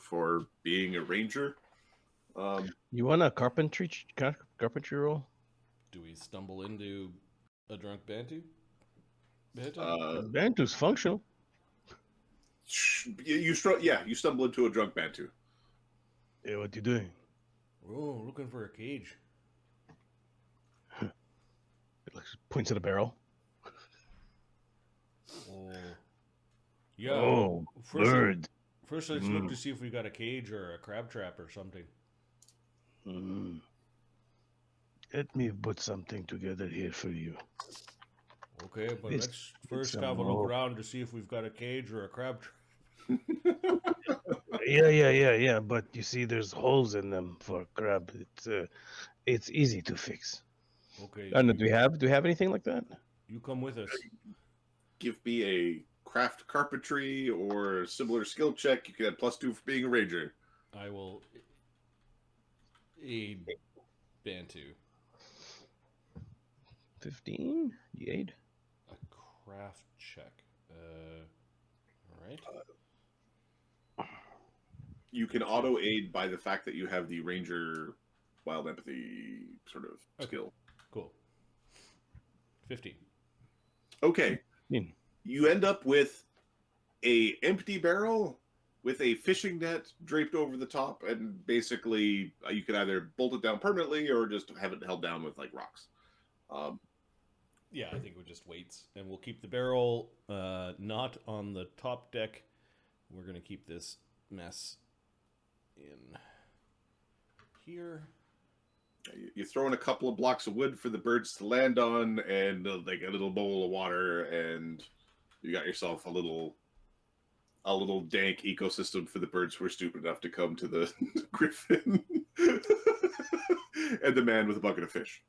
for being a ranger. You want a carpentry roll? Do we stumble into a drunk Bantu? Bantu's functional. You stumble into a drunk Bantu. Hey, what you doing? Oh, looking for a cage. It points at a barrel. Oh. Yeah. Oh, bird. First, let's look to see if we got a cage or a crab trap or something. Let me put something together here for you. Okay, but let's first have a look around to see if we've got a cage or a crab trap. Yeah. But you see, there's holes in them for crab. It's easy to fix. Okay. And do we have anything like that? You come with us. Give me a craft carpentry or similar skill check. You can add +2 for being a ranger. I will aid Bantu. 15? You aid? A craft check. All right. You can auto aid by the fact that you have the ranger wild empathy sort of skill. Cool. 15. Okay. You end up with a empty barrel with a fishing net draped over the top, and basically you can either bolt it down permanently or just have it held down with like rocks. Yeah, I think we just weights, and we'll keep the barrel not on the top deck. We're gonna keep this mess in here. You throw in a couple of blocks of wood for the birds to land on, and like a little bowl of water, and you got yourself a little dank ecosystem for the birds who are stupid enough to come to the griffin and the man with a bucket of fish.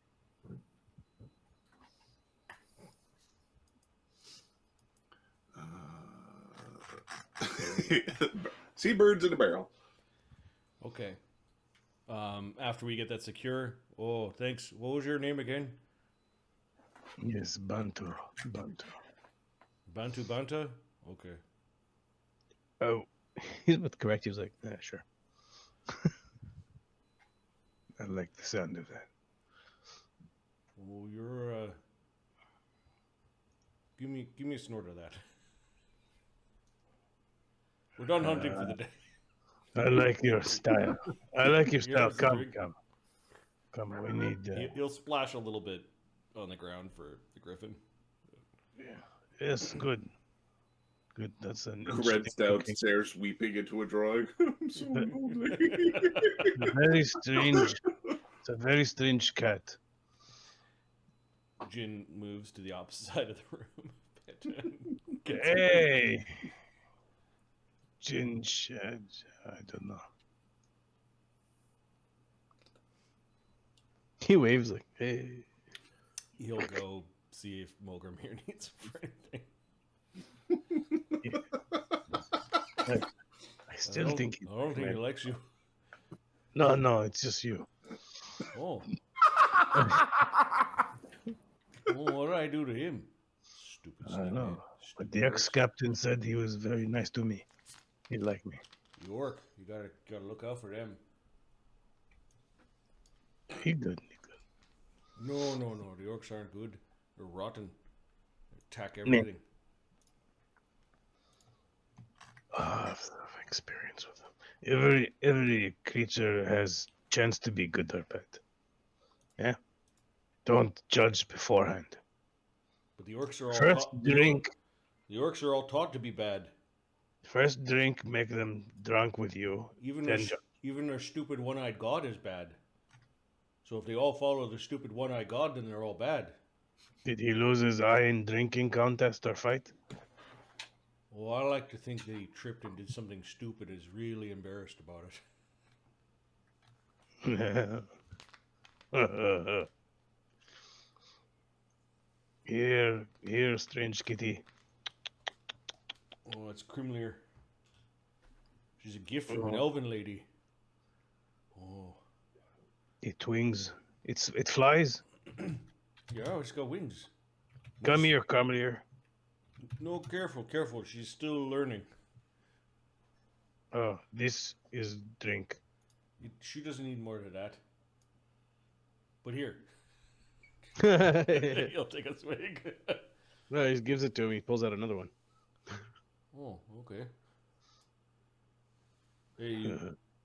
Seabirds in a barrel. Okay. After we get that secure. Oh, thanks. What was your name again? Yes, Bantu. Banta? Okay. Oh, he's about to correct you. He was like, yeah, sure. I like the sound of that. Well, you're give me a snort of that. We're done hunting for the day. I like your style. Come. We need. He'll splash a little bit on the ground for the griffin. Yeah. Yes, good. That's an Red's downstairs weeping into a drawing. I'm so lonely. Very strange. It's a very strange cat. Jin moves to the opposite side of the room. Hey! Jin She, I don't know. He waves like, hey. He'll go see if Molgromere needs him for anything. I still think I don't think he likes you. No, it's just you. Oh. What did I do to him? Stupid snake. I don't know. But the ex-captain said he was very nice to me. He liked me. York, you gotta look out for them. He good. No. The orcs aren't good. They're rotten. They attack everything. I've experience with them. Every creature has chance to be good or bad. Yeah. Don't judge beforehand. But the orcs are all First drink. The orcs are all taught to be bad. First drink, make them drunk with you. Even their stupid one-eyed god is bad. So if they all follow the stupid one-eyed god, then they're all bad. Did he lose his eye in drinking contest or fight? Well, I like to think that he tripped and did something stupid and is really embarrassed about it. Here, strange kitty. Oh, it's Krimlir. She's a gift from an elven lady. Oh. It wings. It flies. Yeah, it's got wings. Come here. No, careful. She's still learning. Oh, this is drink. She doesn't need more than that. But here, No, he'll take a swig. he just gives it to him. He pulls out another one. Oh, okay. Hey,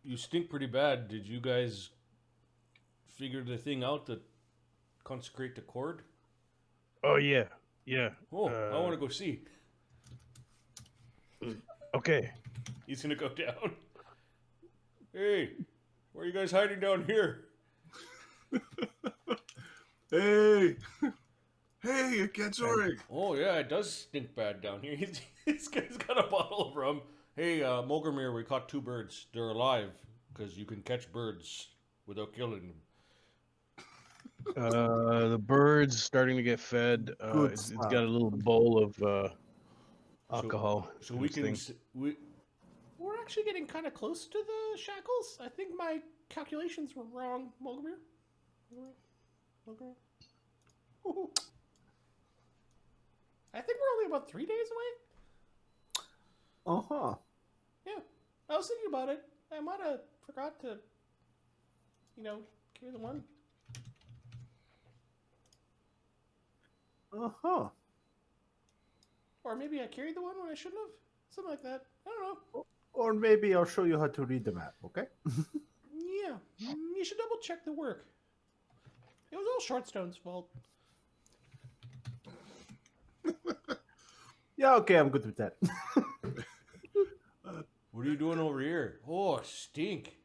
you stink pretty bad. Did you guys figure the thing out to consecrate the cord? Oh yeah, yeah. Oh, I want to go see. Okay. He's gonna go down. Hey, where are you guys hiding down here? Hey, hey, Ganzorig. Oh yeah, it does stink bad down here. He's got a bottle of rum. Hey, Molgromere, we caught 2 birds. They're alive because you can catch birds without killing them. The bird's starting to get fed. Good It's stuff. got a little bowl of alcohol. So in we its can thing. we're actually getting kind of close to the shackles. I think my calculations were wrong, Molgromere. Molgromere. Ooh. I think we're only about 3 days away. Uh-huh. Yeah, I was thinking about it. I might have forgot to, carry the one. Uh-huh. Or maybe I carried the one when I shouldn't have. Something like that. I don't know. Or maybe I'll show you how to read the map, okay? Yeah, you should double check the work. It was all Shortstone's fault. Yeah, okay, I'm good with that. What are you doing over here? Oh, stink.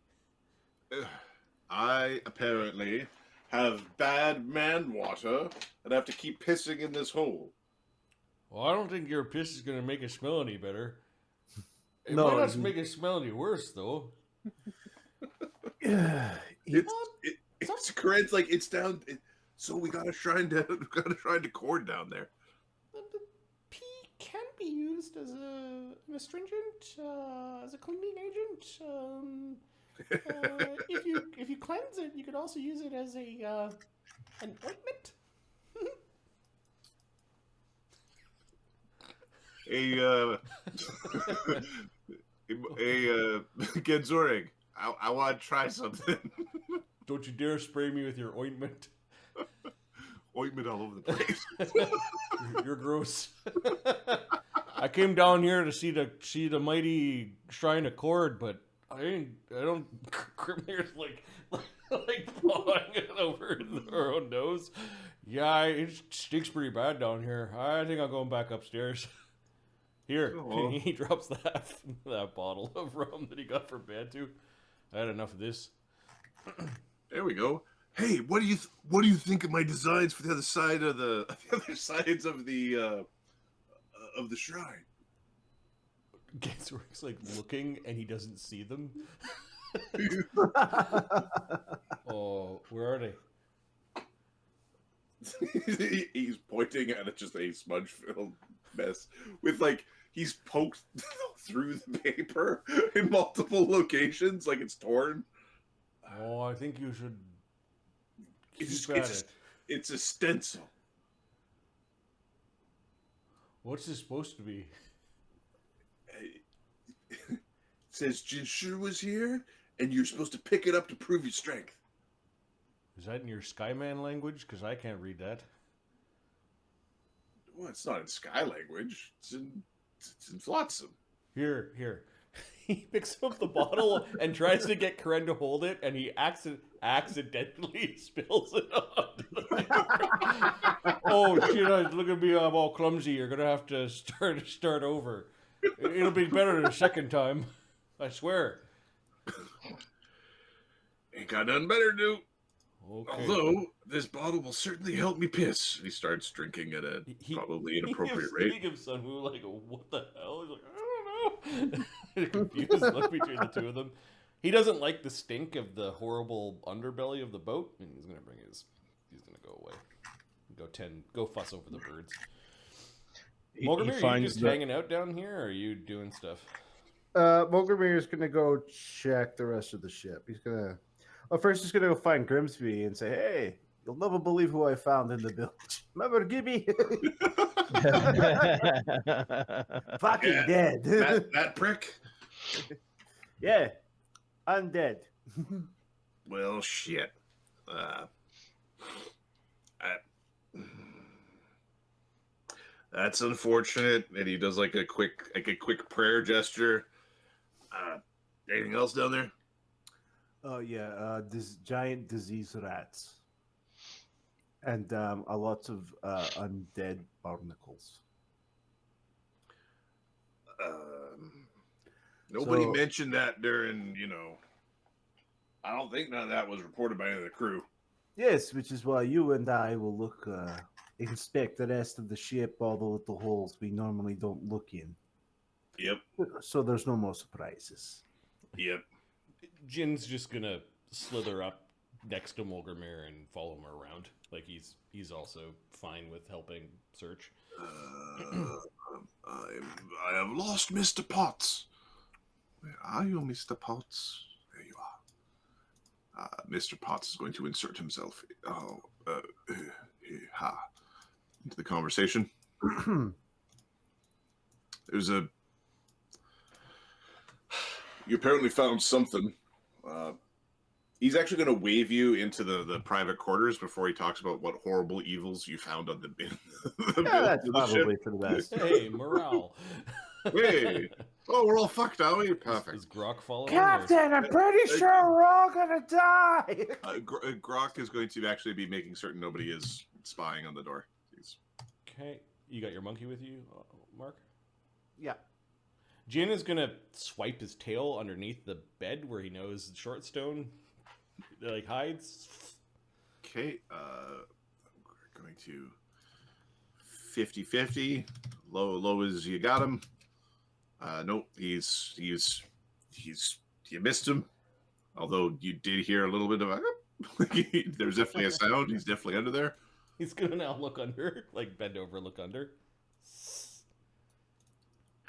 I apparently have bad man water and have to keep pissing in this hole. Well, I don't think your piss is going to make it smell any better. It No, might not it- make it smell any worse, though. It's Karen's like it's down. So we got a shrine to cord down there. The pee can be used as an astringent, as a cleaning agent. If you cleanse it, you could also use it as an ointment. Ganzorig, I want to try something. Don't you dare spray me with your ointment. Ointment all over the place. You're gross. I came down here to see the mighty shrine of Cord, but I don't. Grimmir's like pawing it over her own nose. Yeah, it stinks pretty bad down here. I think I'm going back upstairs. Here, Oh. he drops that bottle of rum that he got from Bantu. I had enough of this. There we go. Hey, what do you think of my designs for the other side of the other sides of the shrine? Ganzorik's like looking and he doesn't see them. Oh, where are they? He's pointing at just a smudge-filled mess with he's poked through the paper in multiple locations, like it's torn. Oh, I think you should It's keep at it. it's a stencil. What's this supposed to be? It says Jin She was here, and you're supposed to pick it up to prove your strength. Is that in your Skyman language? Because I can't read that. Well, it's not in Sky language. It's in Flotsam. Here. He picks up the bottle and tries to get Karen to hold it, and he accidentally spills it on the paper. Oh shit! Look at me, I'm all clumsy. You're gonna have to start over. It'll be better the second time. I swear. Ain't got nothing better to do. Okay. Although this bottle will certainly help me piss. He starts drinking at a probably inappropriate He rate. gives Sunwoo like, what the hell? He's like, I don't know. Confused look between the two of them. He doesn't like the stink of the horrible underbelly of the boat, and he's gonna go away. Go fuss over the birds. Molgromere, are you just hanging out down here, or are you doing stuff? Molgromere is gonna go check the rest of the ship. He's gonna. Well, first he's gonna go find Grimsby and say, "Hey, you'll never believe who I found in the village. Remember Gibby? Fucking Yeah, dead." that prick. Yeah, undead. Well, shit. That's unfortunate. And he does like a quick prayer gesture. Anything else down there? Oh yeah, this giant disease rats, and a lot of undead barnacles. Nobody So- mentioned that during, I don't think none of that was reported by any of the crew. Yes, which is why you and I will look, inspect the rest of the ship, all the little holes we normally don't look in, Yep. so there's no more surprises. Yep. Jin's just gonna slither up next to Molgromere and follow him around. Like he's also fine with helping search. I have lost Mr. Potts. Where are you, Mr. Potts? There you are. Mr. Potts is going to insert himself into the conversation. There's a... You apparently found something. He's actually going to wave you into the private quarters before he talks about what horrible evils you found on the Yeah, that's the probably ship. for the best. Hey, morale. Hey. Oh, we're all fucked, are we? Perfect. Is Grok following? Captain, I'm pretty sure we're all gonna die. Grok is going to actually be making certain nobody is spying on the door. Okay, you got your monkey with you, Mark? Yeah. Jin is gonna swipe his tail underneath the bed where he knows Shortstone like hides. Okay, we're going to 50-50. Low as you got him. Nope, he's you missed him. Although you did hear a little bit of a there's definitely a sound. He's definitely under there. He's gonna now look under, like bend over, look under.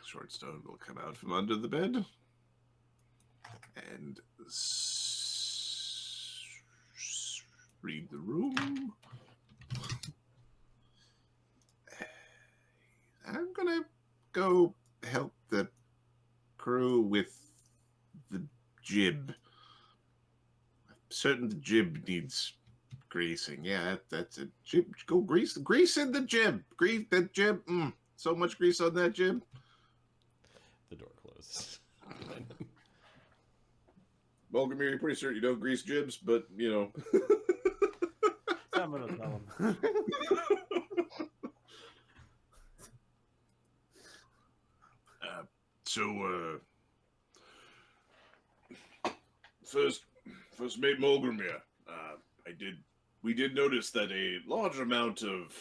Shortstone will come out from under the bed and read the room. I'm gonna go help the crew with the jib. I'm certain the jib needs greasing. Yeah, that's it. Jib, go grease in the jib. Grease the jib. So much grease on that jib. The door closes. Molgromere, you're pretty certain you don't grease jibs, but Someone will tell him. First mate Molgromere, we did notice that a large amount of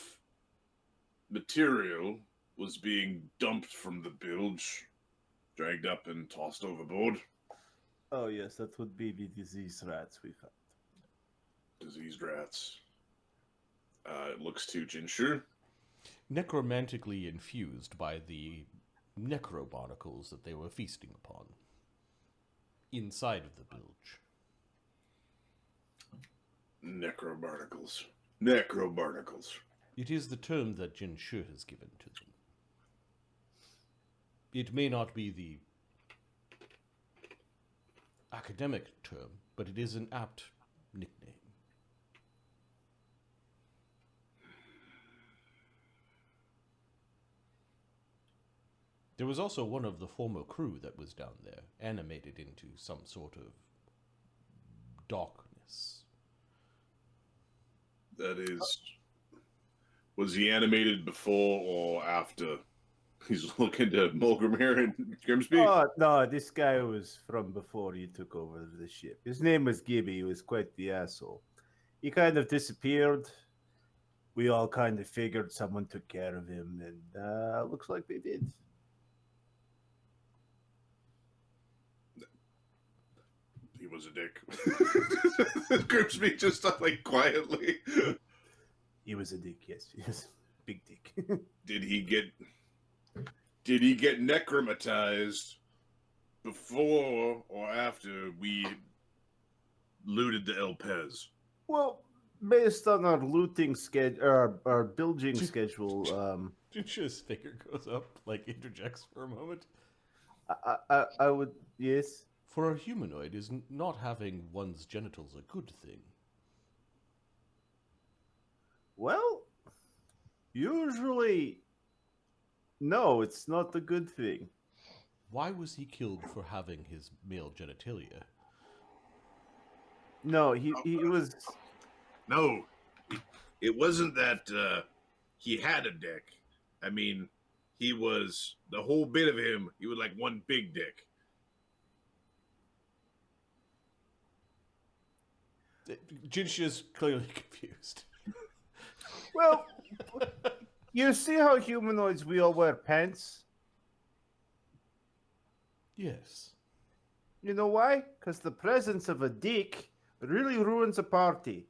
material was being dumped from the bilge, dragged up and tossed overboard. Oh yes, that would be the disease rats we found. Diseased rats. It looks to Jin She. Necromantically infused by the necrobarnacles that they were feasting upon inside of the bilge. Necrobarnacles. Necrobarnacles. It is the term that Jin She has given to them. It may not be the academic term, but it is an apt nickname. There was also one of the former crew that was down there, animated into some sort of darkness. That is... Was he animated before or after? He's looking to Molgromere and Grimsby? Oh no, this guy was from before you took over the ship. His name was Gibby. He was quite the asshole. He kind of disappeared. We all kind of figured someone took care of him, and looks like they did. He was a dick. Grimsby just stopped like quietly. He was a dick, yes. Big dick. Did he get necromatized before or after we looted the El Pez? Well, based on our looting schedule, our bilging schedule, Jin She's finger goes up, like interjects for a moment. I would, yes. For a humanoid, is not having one's genitals a good thing? Well, usually, no, it's not a good thing. Why was he killed for having his male genitalia? No, he was. No, it wasn't that he had a dick. I mean, he was the whole bit of him. He was like one big dick. Jin She is clearly confused. Well, you see how humanoids we all wear pants? Yes. You know why? Because the presence of a dick really ruins a party.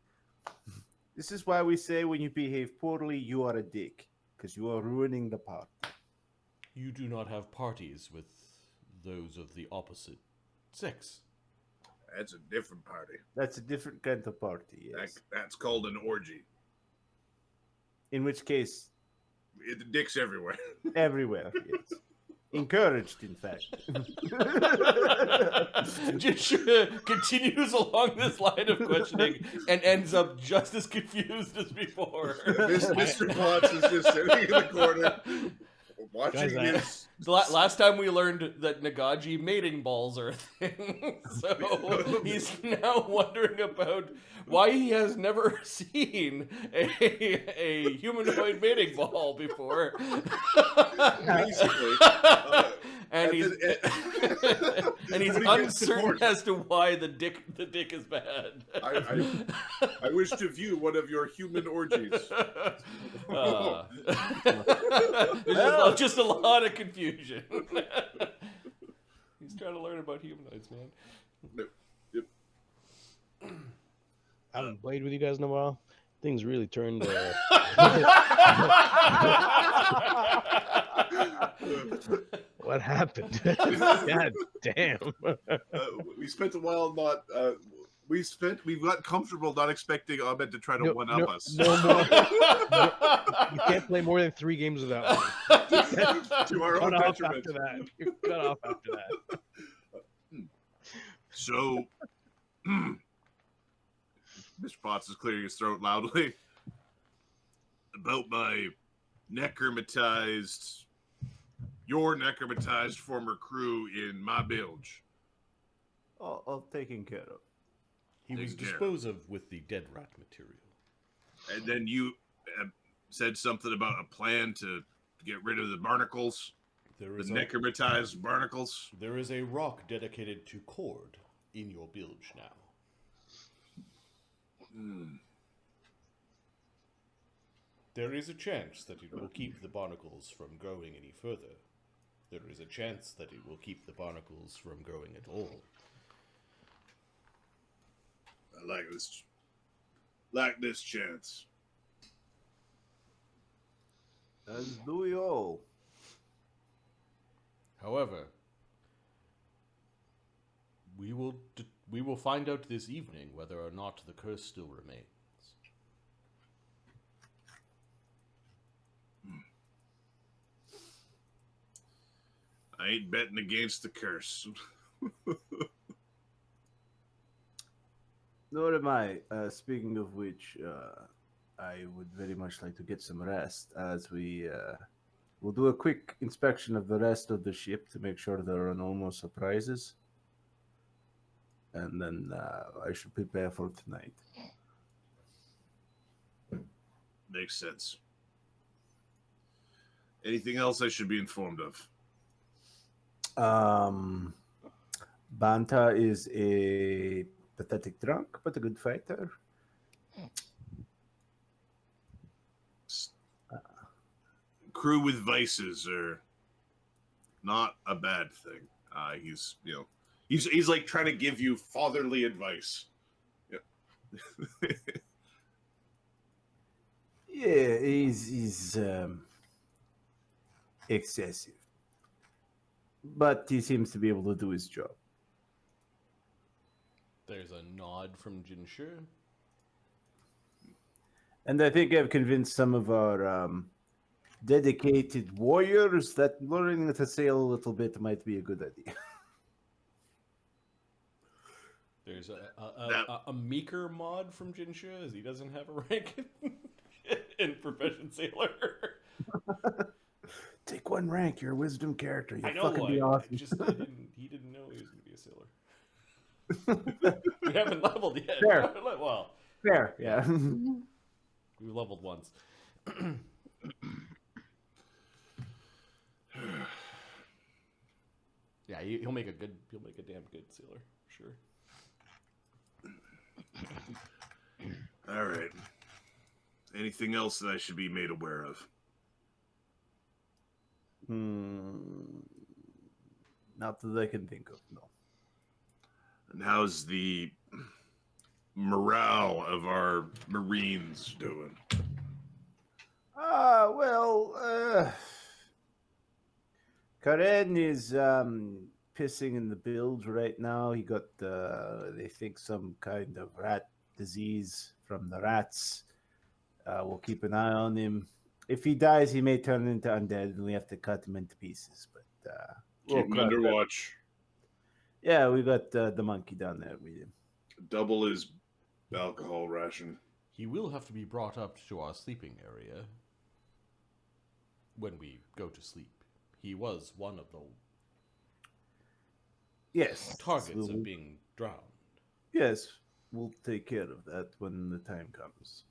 This is why we say when you behave poorly, you are a dick. Because you are ruining the party. You do not have parties with those of the opposite sex. That's a different party. That's a different kind of party, yes. That's called an orgy. In which case, The dick's everywhere. everywhere, yes. Encouraged, in fact. Jin She continues along this line of questioning and ends up just as confused as before. Mr. Potts is just sitting in the corner watching Guys, his. Last time we learned that Nagaji mating balls are a thing, so he's now wondering about why he has never seen a humanoid mating ball before. Basically. And he's uncertain as to why the dick is bad. I wish to view one of your human orgies. There's just a lot of confusion. He's trying to learn about humanoids, man. Yep. I haven't played with you guys in a while. Things really turned. What happened? God damn. We spent a while not. We've got comfortable not expecting Ahmed to try to one up us. No more. You can't play more than 3 games without me. To our own Cut off detriment. after that. You're cut off after that. So, Mr. Potts is clearing his throat loudly. About my your necromatized former crew in my bilge. All taken care of. He was Take care. disposed of with the dead rat material. And then you said something about a plan to get rid of the barnacles, the necromatized barnacles. There is a rock dedicated to Cord in your bilge now. There is a chance that it will keep the barnacles from growing any further. There is a chance that it will keep the barnacles from growing at all. I like this chance. As do we all. However, we will find out this evening whether or not the curse still remains. I ain't betting against the curse. Nor am I. Speaking of which, I would very much like to get some rest as we'll do a quick inspection of the rest of the ship to make sure there are no more surprises. And then I should prepare for tonight. Makes sense. Anything else I should be informed of? Banta is a pathetic drunk, but a good fighter. Crew with vices are not a bad thing. He's like trying to give you fatherly advice. Yeah. Yeah, he's excessive. But he seems to be able to do his job. There's a nod from Jin She. And I think I've convinced some of our dedicated warriors that learning to sail a little bit might be a good idea. there's a meeker mod from Jin She, as he doesn't have a rank in Profession Sailor. Take one rank. You're a wisdom character. I You'll know. fucking be I awesome. he didn't know he was going to be a sailor. We haven't leveled yet. Fair. Well, Fair, yeah. we leveled once. Yeah, he'll make a damn good sailor, sure. All right. Anything else that I should be made aware of? Not that I can think of, no. And how's the morale of our Marines doing? Kahren is pissing in the bilge right now. He got, they think, some kind of rat disease from the rats. We'll keep an eye on him. If he dies, he may turn into undead, and we have to cut him into pieces. But Keep him under watch. Yeah, we got the monkey down there with him. Double his alcohol ration. He will have to be brought up to our sleeping area when we go to sleep. He was one of the targets of being drowned. Yes, we'll take care of that when the time comes.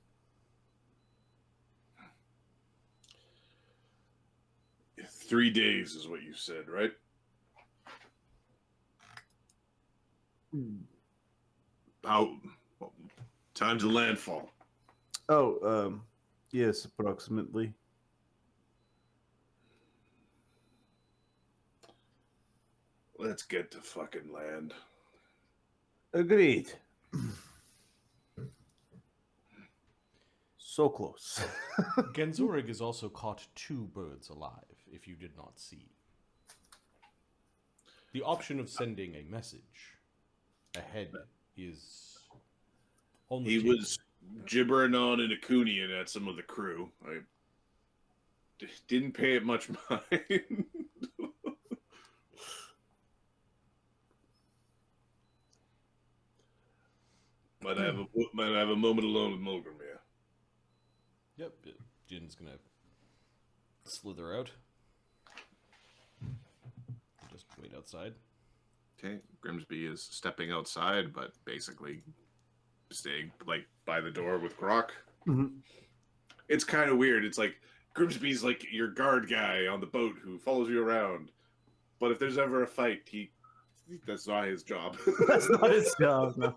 Yeah, 3 days is what you said, right? How time to landfall? Oh, yes, approximately. Let's get to fucking land. Agreed. So close. Ganzorig has also caught 2 birds alive, if you did not see. The option of sending a message ahead is on the He table. was gibbering on in Acunian at some of the crew. I didn't pay it much mind. might have a moment alone with Molgromere. Yep, Jin's gonna slither out. Just wait outside. Okay, Grimsby is stepping outside, but basically staying like by the door with Grok. Mhm. It's kind of weird. It's like Grimsby's like your guard guy on the boat who follows you around. But if there's ever a fight, that's not his job. That's not his job, no.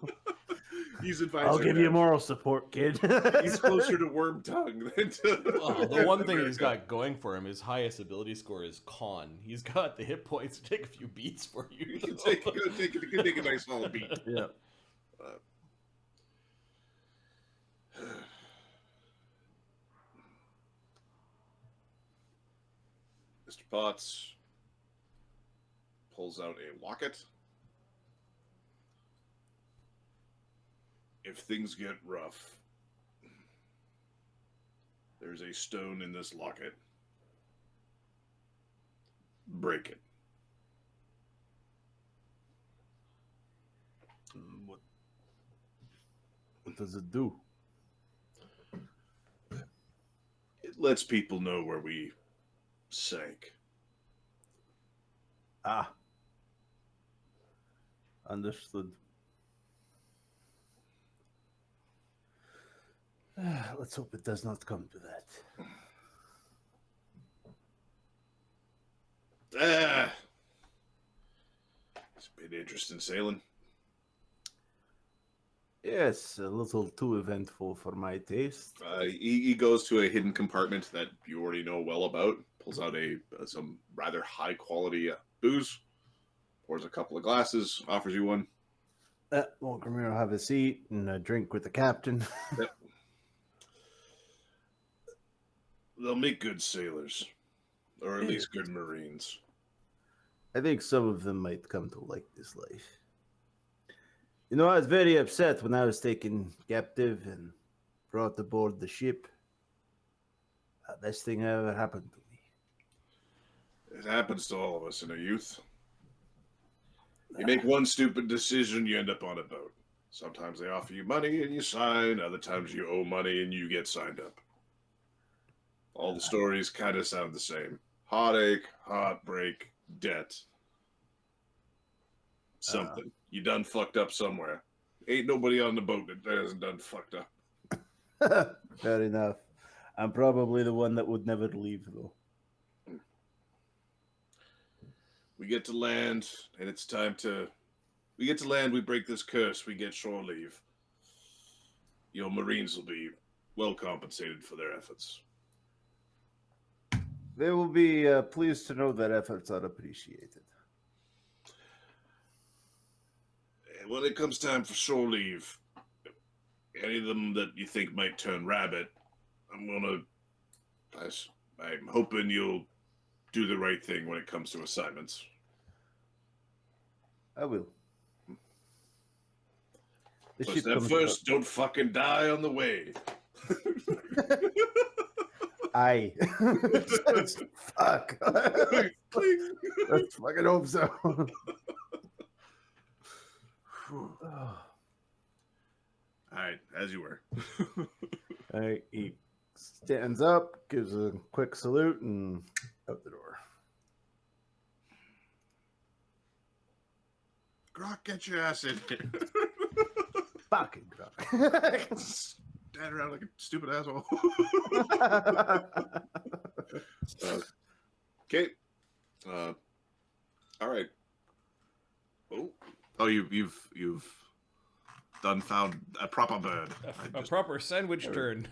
He's advisor. I'll give you moral support, kid. He's closer to Worm Tongue than to. Well, the one thing he's got going for him, his highest ability score is Con. He's got the hit points to take a few beats for you. You can take a nice solid beat. Yeah. Mr. Potts pulls out a locket. If things get rough, there's a stone in this locket. Break it. What does it do? It lets people know where we sank. Ah. Understood. Let's hope it does not come to that. It's been interesting sailing. Yes, a little too eventful for my taste. He goes to a hidden compartment that you already know well about. Pulls out some rather high quality booze. Pours a couple of glasses. Offers you one. Molgromere will have a seat and a drink with the captain. Yep. They'll make good sailors, or at least good Marines. I think some of them might come to like this life. You know, I was very upset when I was taken captive and brought aboard the ship. Best thing ever happened to me. It happens to all of us in our youth. You make one stupid decision, you end up on a boat. Sometimes they offer you money and you sign. Other times you owe money and you get signed up. All the stories kind of sound the same. Heartache, heartbreak, debt. Something. You done fucked up somewhere. Ain't nobody on the boat that hasn't done fucked up. Fair enough. I'm probably the one that would never leave, though. We get to land, and it's time to... We get to land, we break this curse, we get shore leave. Your Marines will be well compensated for their efforts. They will be pleased to know that efforts are appreciated. And when it comes time for shore leave, any of them that you think might turn rabbit, I'm hoping you'll do the right thing when it comes to assignments. I will. The First ship step comes first, don't fucking die on the way. Aye. Fuck. Cling, cling. Let's fucking hope so. Alright, as you were. Alright, he stands up, gives a quick salute, and out the door. Grok, get your ass in here. Fucking Grok. Stand around like a stupid asshole. Okay. All right. Oh, you've done found a proper bird. A proper sandwich turn.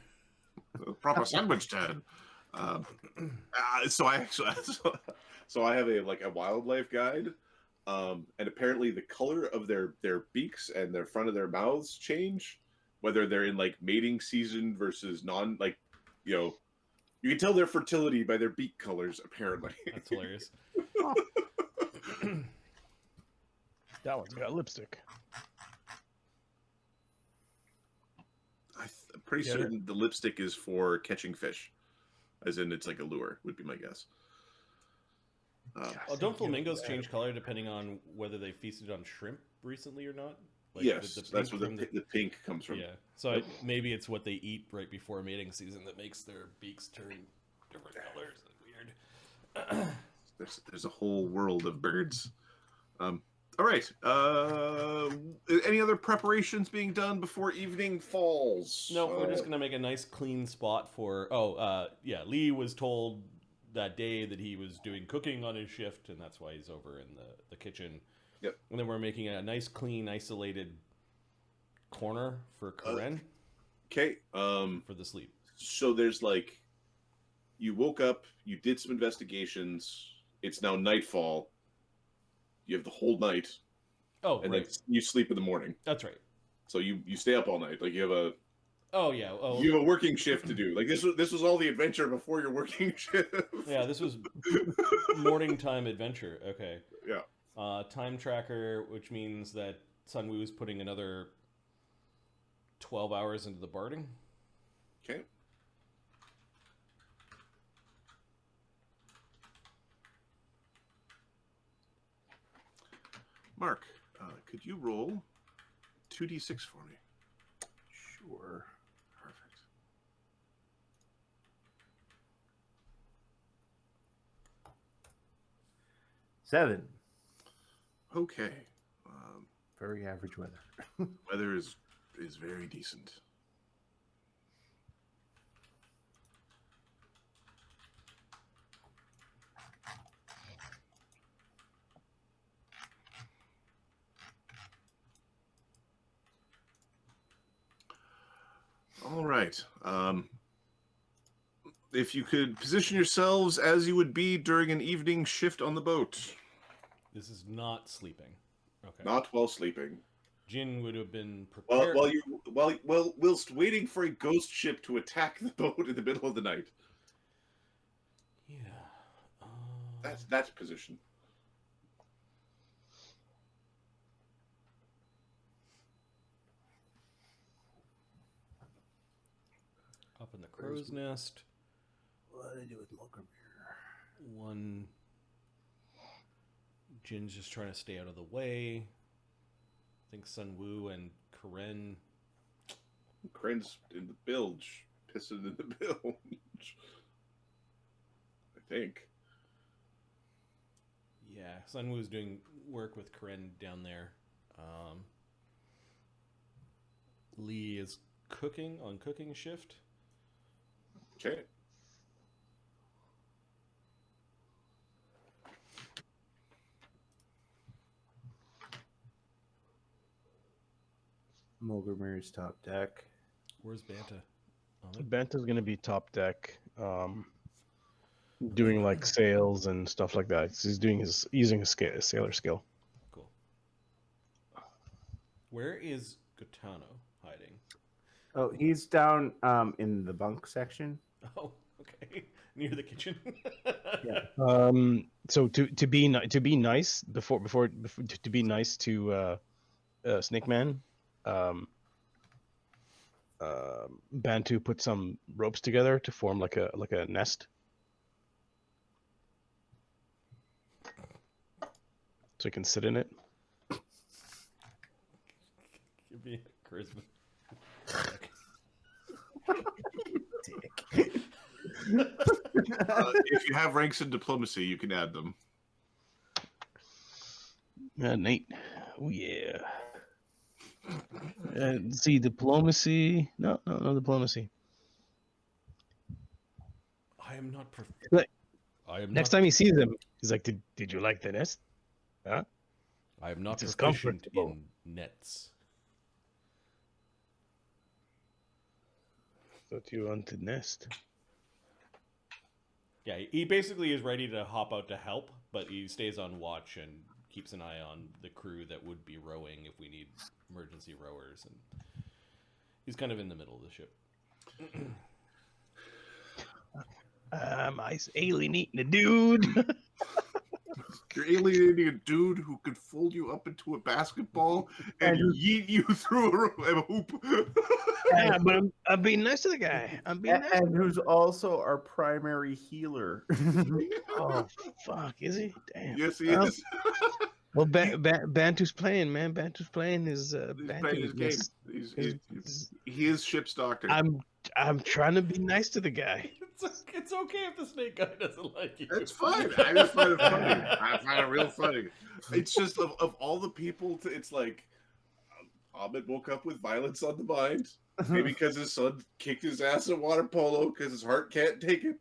A proper sandwich turn. So I actually, so I have a wildlife guide. And apparently the color of their beaks and the front of their mouths change, whether they're in like mating season versus non, like, you know, you can tell their fertility by their beak colors, apparently. That's hilarious. That one's got lipstick. I'm pretty certain the lipstick is for catching fish, as in it's like a lure, would be my guess. Don't flamingos change color depending on whether they feasted on shrimp recently or not? Like yes, that's where the pink comes from. Yeah, so maybe it's what they eat right before mating season that makes their beaks turn different colors. Weird. There's a whole world of birds. All right. Any other preparations being done before evening falls? No, we're just gonna make a nice clean spot for. Lee was told that day that he was doing cooking on his shift, and that's why he's over in the kitchen. Yep. And then we're making a nice, clean, isolated corner for Kahren Okay. for the sleep. So there's like, you woke up, you did some investigations. It's now nightfall. You have the whole night. Oh, and right. then you sleep in the morning. That's right. So you stay up all night. Like you have a. Oh yeah. Oh, you have a working shift to do. Like this was all the adventure before your working shift. Yeah, this was morning time adventure. Okay. Yeah. Time tracker, which means that Sunwoo is putting another 12 hours into the barding. Okay. Mark, could you roll 2d6 for me? Sure. Perfect. Seven. Okay. Very average weather. Weather is very decent. All right. If you could position yourselves as you would be during an evening shift on the boat. This is not sleeping. Okay. Not while sleeping. Jin would have been prepared. Whilst waiting for a ghost ship to attack the boat in the middle of the night. Yeah. That's position. Up in the crow's nest. What do I do with Molgromere? One Jin's just trying to stay out of the way. I think Sun Wu and Kahren. Karen's in the bilge, pissing in the bilge. I think. Yeah, Sun Wu's doing work with Kahren down there. Lee is cooking on cooking shift. Okay. Molgromere's top deck. Where's Banta? Ahmed? Banta's gonna be top deck, doing like sails and stuff like that. He's using his sailor skill. Cool. Where is Gaetano hiding? Oh, he's down in the bunk section. Oh, okay. Near the kitchen. Yeah. So to be nice before to be nice to Snake Man, Bantu put some ropes together to form like a nest. So he can sit in it. Give me a charisma. If you have ranks in diplomacy, you can add them. Nate. Oh yeah. See diplomacy. No diplomacy. I am not. Like, I am next not, time he sees him, he's like, "Did you like the nest? Huh? I am not It's proficient comfortable. in nets. Thought you wanted nest." Yeah, he basically is ready to hop out to help, but he stays on watch and keeps an eye on the crew that would be rowing if we need emergency rowers. And he's kind of in the middle of the ship. I alienating a dude. You're alienating a dude who could fold you up into a basketball and yeet you through a hoop. Yeah, but I'm being nice to the guy. I'm being nice. And who's also our primary healer. Oh fuck, is he? Damn. Yes, he is. Well, Bantu's playing, man. Bantu's playing his He's playing his game. He is ship's doctor. I'm trying to be nice to the guy. It's okay if the snake guy doesn't like you. It's fine. I just find it funny. I find it real funny. It's just of all the people, it's like Ahmed woke up with violence on the mind. Maybe because his son kicked his ass at water polo because his heart can't take it.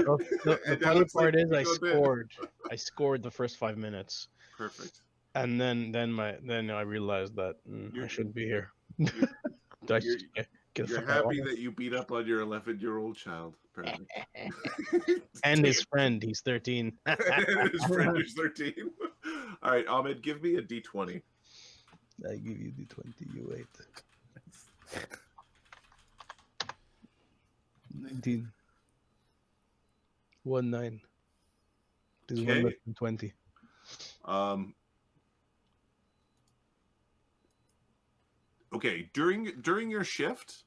Well, the And now funny it's like, part is you know, I scored the first 5 minutes, Perfect. and then I realized that I shouldn't be here. Did I just get the You're fuck out of happy here? that you beat up on your 11-year-old child. Perfect. And his friend, he's 13. And his friend is 13. All right, Ahmed, give me a D20. I give you the 20, you wait. 19. 19. This is Okay. 1 less than 20. Okay, during your shift,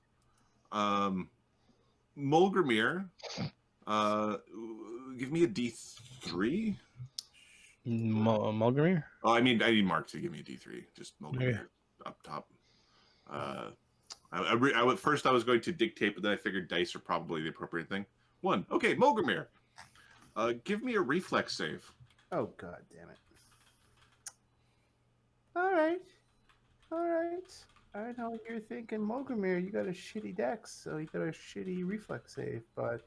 Molgromere, give me a D3. Molgromere? Oh, I need Mark to give me a D3. Just Molgromere Okay. up top. At first I was going to dictate, but then I figured dice are probably the appropriate thing. 1. Okay, Molgromere. Give me a reflex save. Oh, god damn it. All right. I know what you're thinking, Molgromere. You got a shitty dex, so you got a shitty reflex save. But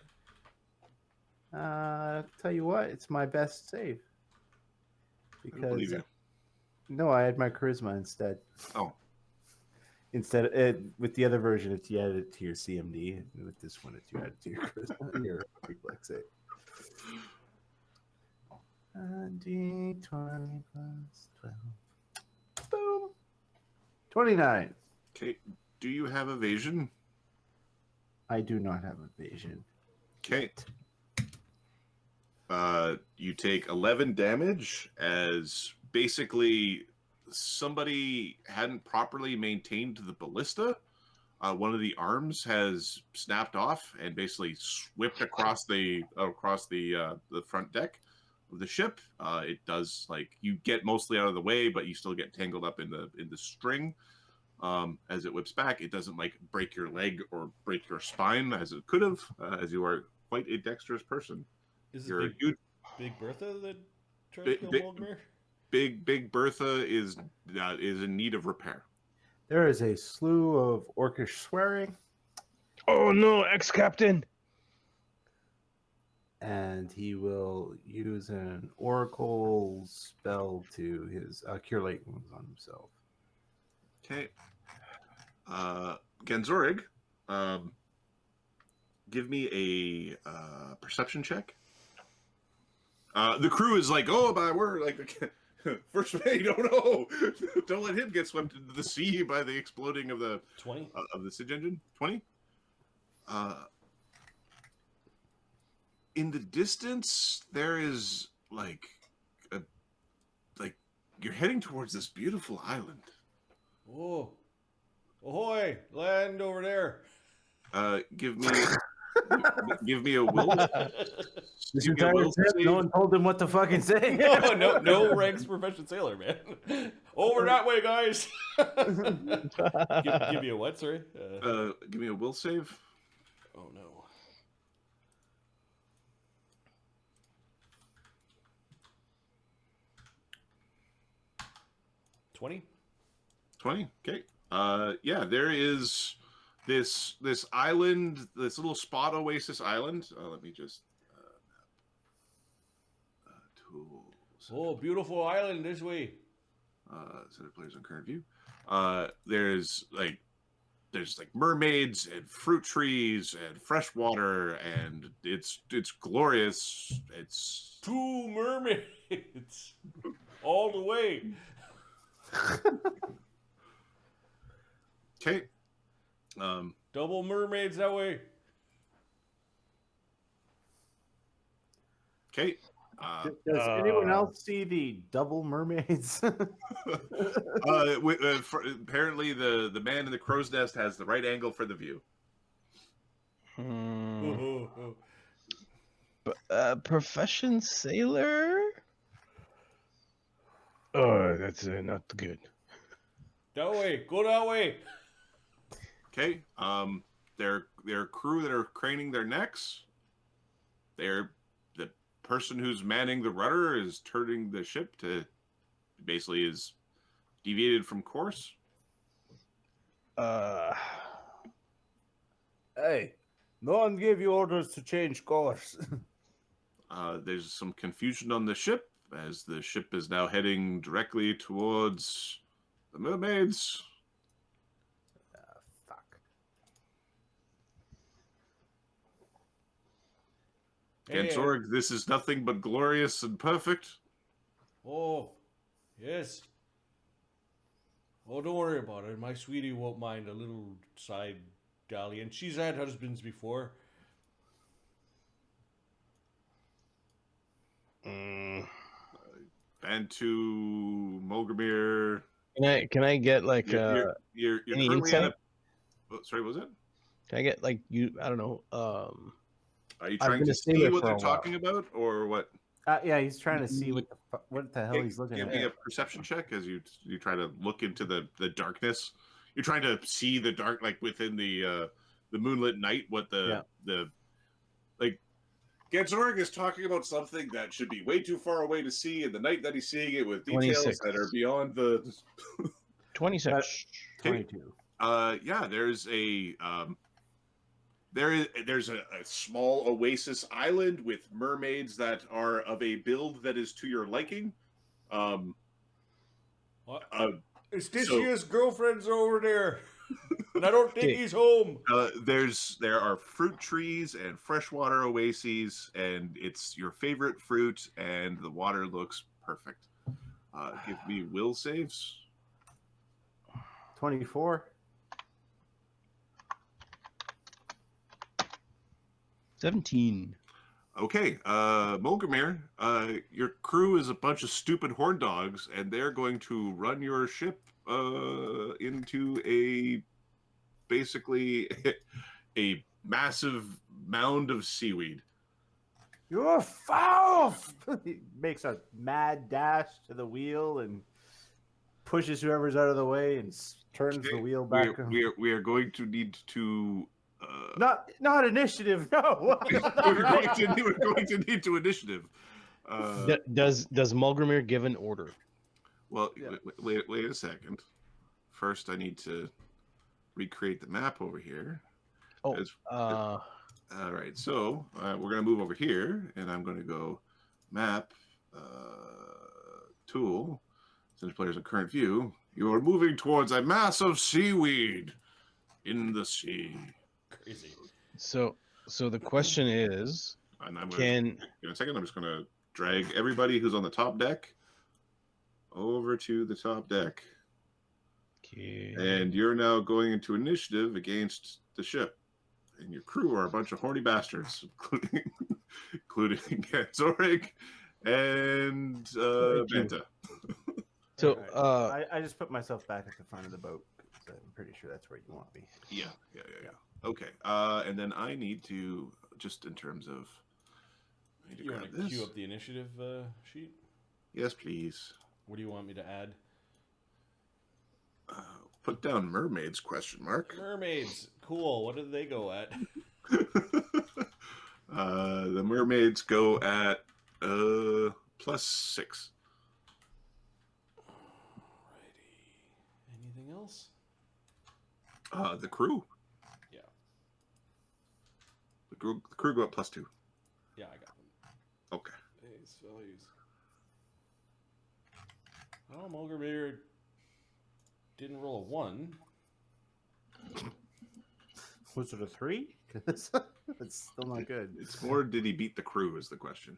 tell you what, it's my best save. I don't believe Because you. no, I had my charisma instead. Oh. Instead, with the other version, it's you add it to your CMD. And with this one, it's you add it to your charisma, your reflex save. D20 plus 12. Boom. 29. Okay. Do you have evasion? I do not have evasion. Okay. You take 11 damage as basically somebody hadn't properly maintained the ballista. One of the arms has snapped off and basically whipped across the front deck. of the ship. It does like you get mostly out of the way, but you still get tangled up in the string. As it whips back, it doesn't like break your leg or break your spine as it could have, as you are quite a dexterous person. Is You're it a huge, Big Bertha that tried Big- to kill big- Molgromere? big Bertha is in need of repair. There is a slew of orcish swearing, Oh no, ex-captain! and he will use an oracle spell to his cure light wounds on himself. Okay. Ganzorig, give me a perception check. The crew is like, oh my word, like first mate, no, don't let him get swept into the sea by the exploding of the 20? of the siege engine. 20. In the distance, there is like you're heading towards this beautiful island. Oh. Ahoy! Land over there. Give me a will. This Give me a entire will trip, no save. one told him what to fucking say. No ranks profession sailor, man. Over that way, guys. give me a what? Sorry. Give me a will save. Oh no. 20? 20. Okay. Yeah, there is this island, this little spot oasis island. Let me just tools. Oh, beautiful island this way. Center players on current view. There's like mermaids and fruit trees and fresh water, and it's glorious. It's 2 mermaids. All the way. okay. Double mermaids that way. Okay. Does anyone else see the double mermaids? Apparently, the man in the crow's nest has the right angle for the view. Profession sailor? Oh, that's not good. That way. Go that way. Okay. Their crew that are craning their necks. The person who's manning the rudder is turning the ship to basically is deviated from course. Hey, no one gave you orders to change course. There's some confusion on the ship as the ship is now heading directly towards the mermaids. Fuck. Ganzorig, this is nothing but glorious and perfect. Oh, yes. Oh, don't worry about it. My sweetie won't mind a little side dalliance. She's had husbands before. Bantu, Molgromere. Can I get like You're any currently at insight? sorry, what was it? Can I get like I don't know. Are you I've trying been to a see sailor what for they're a while. talking about, or what? Yeah, he's trying to see what the hell Okay, he's looking give at. me a perception check as you try to look into the darkness. You're trying to see the dark, like within the moonlit night. What the like. Ganzorig is talking about something that should be way too far away to see in the night that he's seeing it with details 26. that are beyond the 26. 22. Yeah, there's a there's a small oasis island with mermaids that are of a build that is to your liking. What? So- Stitchia's girlfriend's over there. And I don't think Okay. he's home. There are fruit trees and freshwater oases, and it's your favorite fruit, and the water looks perfect. Give me will saves. 24. 17. Okay, Molgromere, your crew is a bunch of stupid horn dogs, and they're going to run your ship into basically a massive mound of seaweed. You're foul! He makes a mad dash to the wheel and pushes whoever's out of the way and turns the wheel back. We are going to need to. Not initiative. No. we're going to need to initiative. Does Molgromere give an order? Well, Yeah. wait a second. First, I need to recreate the map over here. Oh, All right, so we're going to move over here, and I'm going to go map tool. Since players in current view, you are moving towards a mass of seaweed in the sea. Crazy. so the question is, And I'm can in a second, I'm just going to drag everybody who's on the top deck over to the top deck. And you're now going into initiative against the ship. And your crew are a bunch of horny bastards, including Ganzorig and Banta. so I just put myself back at the front of the boat. So I'm pretty sure that's where you want me. Yeah. Okay. And then I need to, just in terms of... I need to You grab want to this. queue up the initiative sheet? Yes, please. What do you want me to add? Put down mermaids, question mark. Mermaids. Cool. What do they go at? The mermaids go at +6. Alrighty. Anything else? The crew. Yeah. The crew go at +2. Yeah, I got them. Okay. Base values. Oh, Molgromere didn't roll a 1. Was it a 3? Because it's still not good. It's more, did he beat the crew is the question.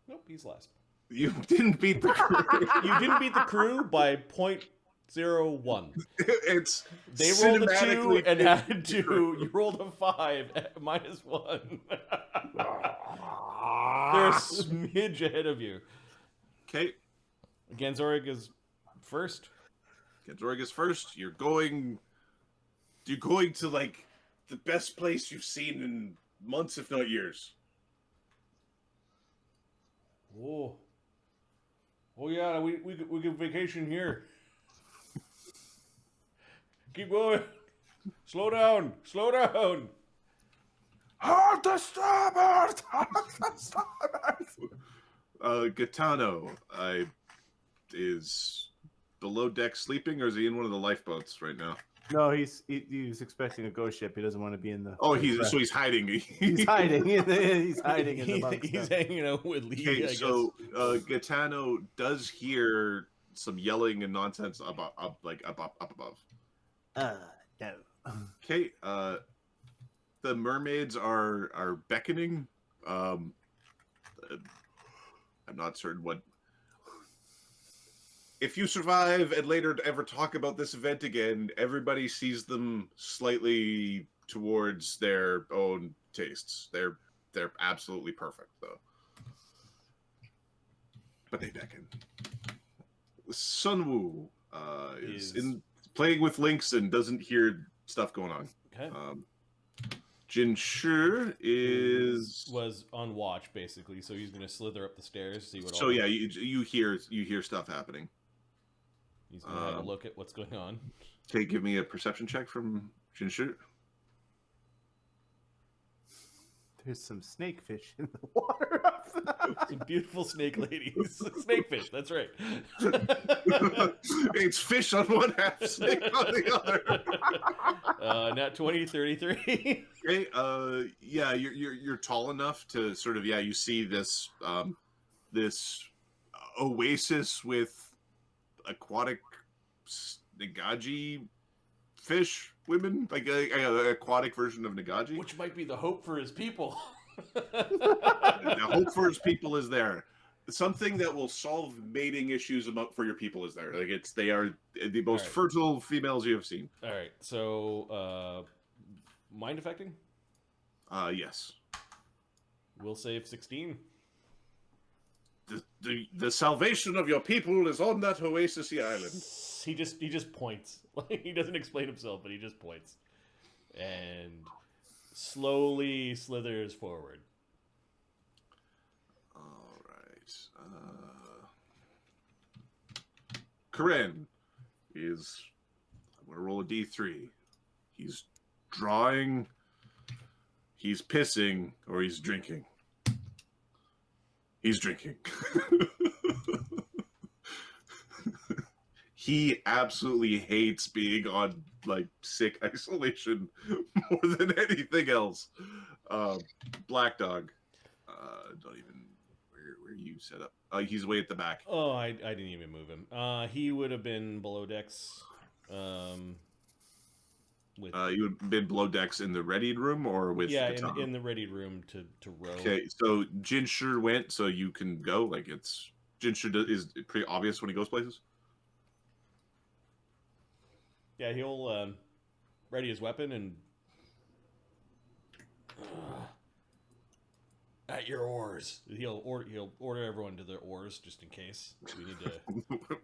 Nope, he's last. You didn't beat the crew. You didn't beat the crew by 0.01. It's They rolled a 2 cinematically and beat added the 2. crew. You rolled a 5 -1. They're a smidge ahead of you. Okay. Ganzorig is first. Ganzorig is first. You're going to like the best place you've seen in months, if not years. Oh. Oh yeah, we can vacation here. Keep going. Slow down. Slow down. Hard to starboard! Hard to starboard! Gaetano is below deck sleeping, or is he in one of the lifeboats right now? No, he's expecting a ghost ship. He doesn't want to be in the. Oh, he's hiding. He's hiding. He's hiding in the bunks. He's hanging out with Lee. Okay, I guess. so Gaetano does hear some yelling and nonsense up above. No. Okay, the mermaids are beckoning. I'm not certain what. If you survive and later ever talk about this event again, everybody sees them slightly towards their own tastes. They're absolutely perfect, though. But they beckon. Sunwoo is in playing with Lynx and doesn't hear stuff going on. Okay. Jin She was on watch basically, so he's gonna slither up the stairs, see what. So yeah, you hear stuff happening. He's gonna have a look at what's going on. Okay, give me a perception check from Jin She. There's some snakefish in the water up there. Some beautiful snake ladies. Snakefish, that's right. It's fish on one half, snake on the other. Nat 20, 33. Okay, yeah, you're tall enough to sort of, you see this this oasis with aquatic Nagaji fish women, like a aquatic version of Nagaji. Which might be the hope for his people. The hope for his people is there. Something that will solve mating issues for your people is there. Like they are the most fertile females you have seen. All right, so mind affecting? Yes. We'll save 16. The salvation of your people is on that oasis island. He just points. Like he doesn't explain himself, but he just points. And slowly slithers forward. All right. Kahren is. I'm gonna roll a d3. He's drawing. He's pissing, or he's drinking. He's drinking. He absolutely hates being on like sick isolation more than anything else. Black Dog. Don't even where you set up. He's way at the back. Oh, I didn't even move him. He would have been below decks. With You would have been below decks in the readied room or with in the ready room to row. Okay, so Jin She went, so you can go. Like it's Jin She is pretty obvious when he goes places. Yeah, he'll ready his weapon and at your oars. He'll order everyone to their oars just in case we need to.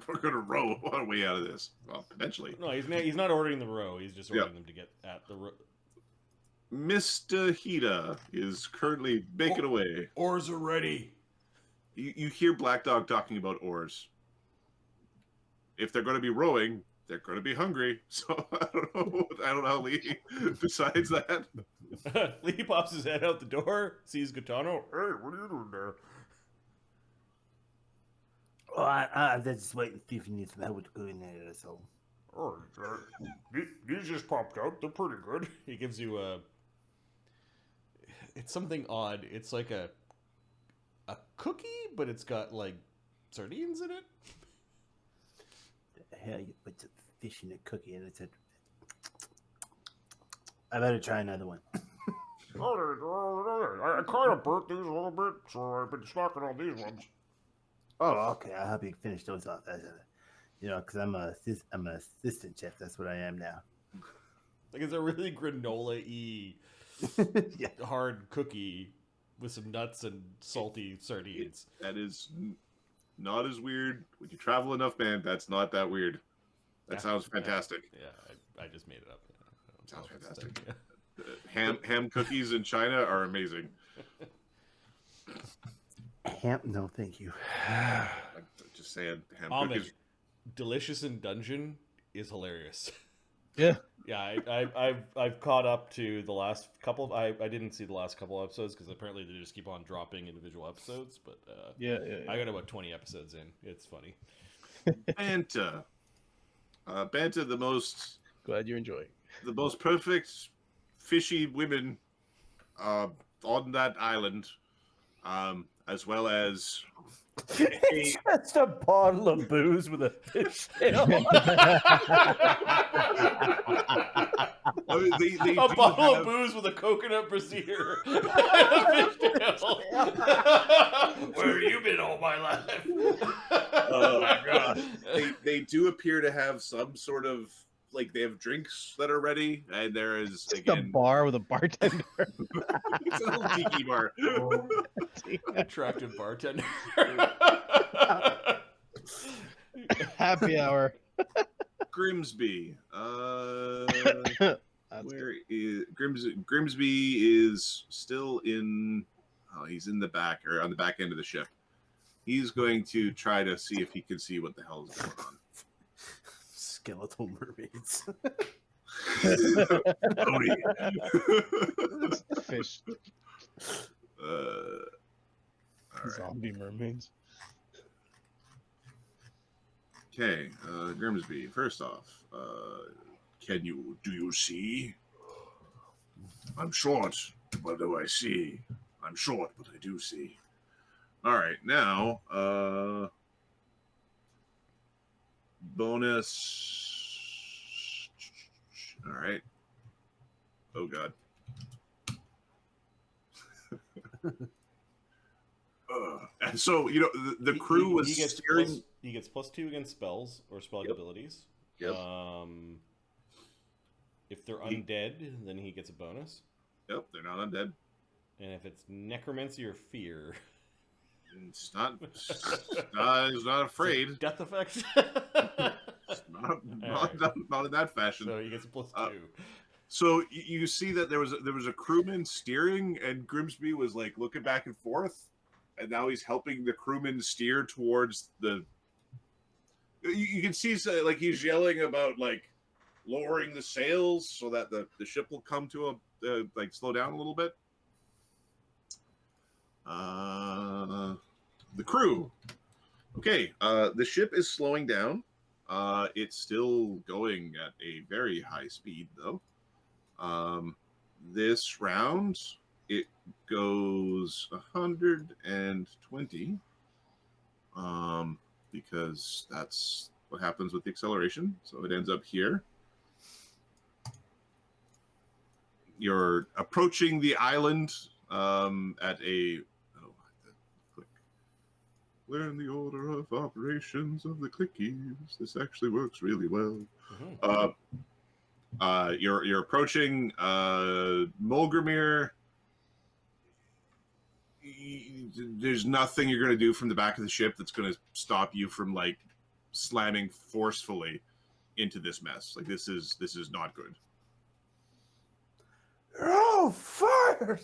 We're gonna row our way out of this. Well, potentially. No, he's not ordering the row. He's just ordering them to get at the row. Mr. Hida is currently baking away. Oars are ready. You hear Black Dog talking about oars. If they're going to be rowing, they're going to be hungry. So I don't know how Lee. Besides that, Lee pops his head out the door, sees Gaetano. Hey, what are you doing there? Oh, I'm just waiting to see if you need some help to go in there. So. Oh, these just popped out. They're pretty good. He gives you a. It's something odd. It's like a cookie, but it's got like sardines in it. The hell, you put some fish in a cookie, and it's a. I better try another one. I kind of burnt these a little bit, so I've been snacking on these ones. Oh, okay. I'll help you finish those off. Because I'm an assistant chef. That's what I am now. Like it's a really granola-y Yeah. hard cookie with some nuts and salty sardines. that is not as weird. When you travel enough, man, that's not that weird. That sounds fantastic. Yeah, I just made it up. Sounds fantastic. Ham cookies in China are amazing. Ham? No, thank you. I'm just saying, ham Ahmed, cookies. Delicious in Dungeon is hilarious. Yeah. Yeah, I've caught up to the last couple. I didn't see the last couple episodes because apparently they just keep on dropping individual episodes. But Yeah. I got about 20 episodes in. It's funny. Banta. Banta, the most Glad you're enjoying. the most perfect fishy women on that island, as well as It's just a bottle of booze with a fish tail. they A do bottle have- of booze with a coconut brassiere. Where have you been all my life? Oh my god! They do appear to have some sort of like they have drinks that are ready, and there is Just a again bar with a bartender. it's a little tiki bar. Attractive bartender. Happy hour. Grimsby. That's Where is Grimsby is still in. Oh, he's in the back or on the back end of the ship. He's going to try to see if he can see what the hell is going on. Skeletal mermaids. Odie. fish. All right. Zombie mermaids. Okay, Grimsby. First off, do you see? I'm short, but do I see? I'm short, but I do see. All right, now, bonus. All right. Oh God. And so the crew was steering. He gets +2 against spells or spell Yep. abilities. Yep. If they're undead, then he gets a bonus. Yep, they're not undead. And if it's necromancy or fear, It's not. He's not afraid. death effect. Not in that fashion. So he gets a +2. So you see that there was a crewman steering, and Grimsby was like looking back and forth, and now he's helping the crewman steer towards the. You can see like he's yelling about like lowering the sails so that the ship will come to a like slow down a little bit. The crew. Okay, the ship is slowing down. It's still going at a very high speed, though. This round, it goes 120. Because that's what happens with the acceleration. So it ends up here. You're approaching the island at a. Click. Learn the order of operations of the clickies. This actually works really well. You're approaching Molgromere. There's nothing you're going to do from the back of the ship that's going to stop you from like slamming forcefully into this mess. Like this is not good. Oh, fired!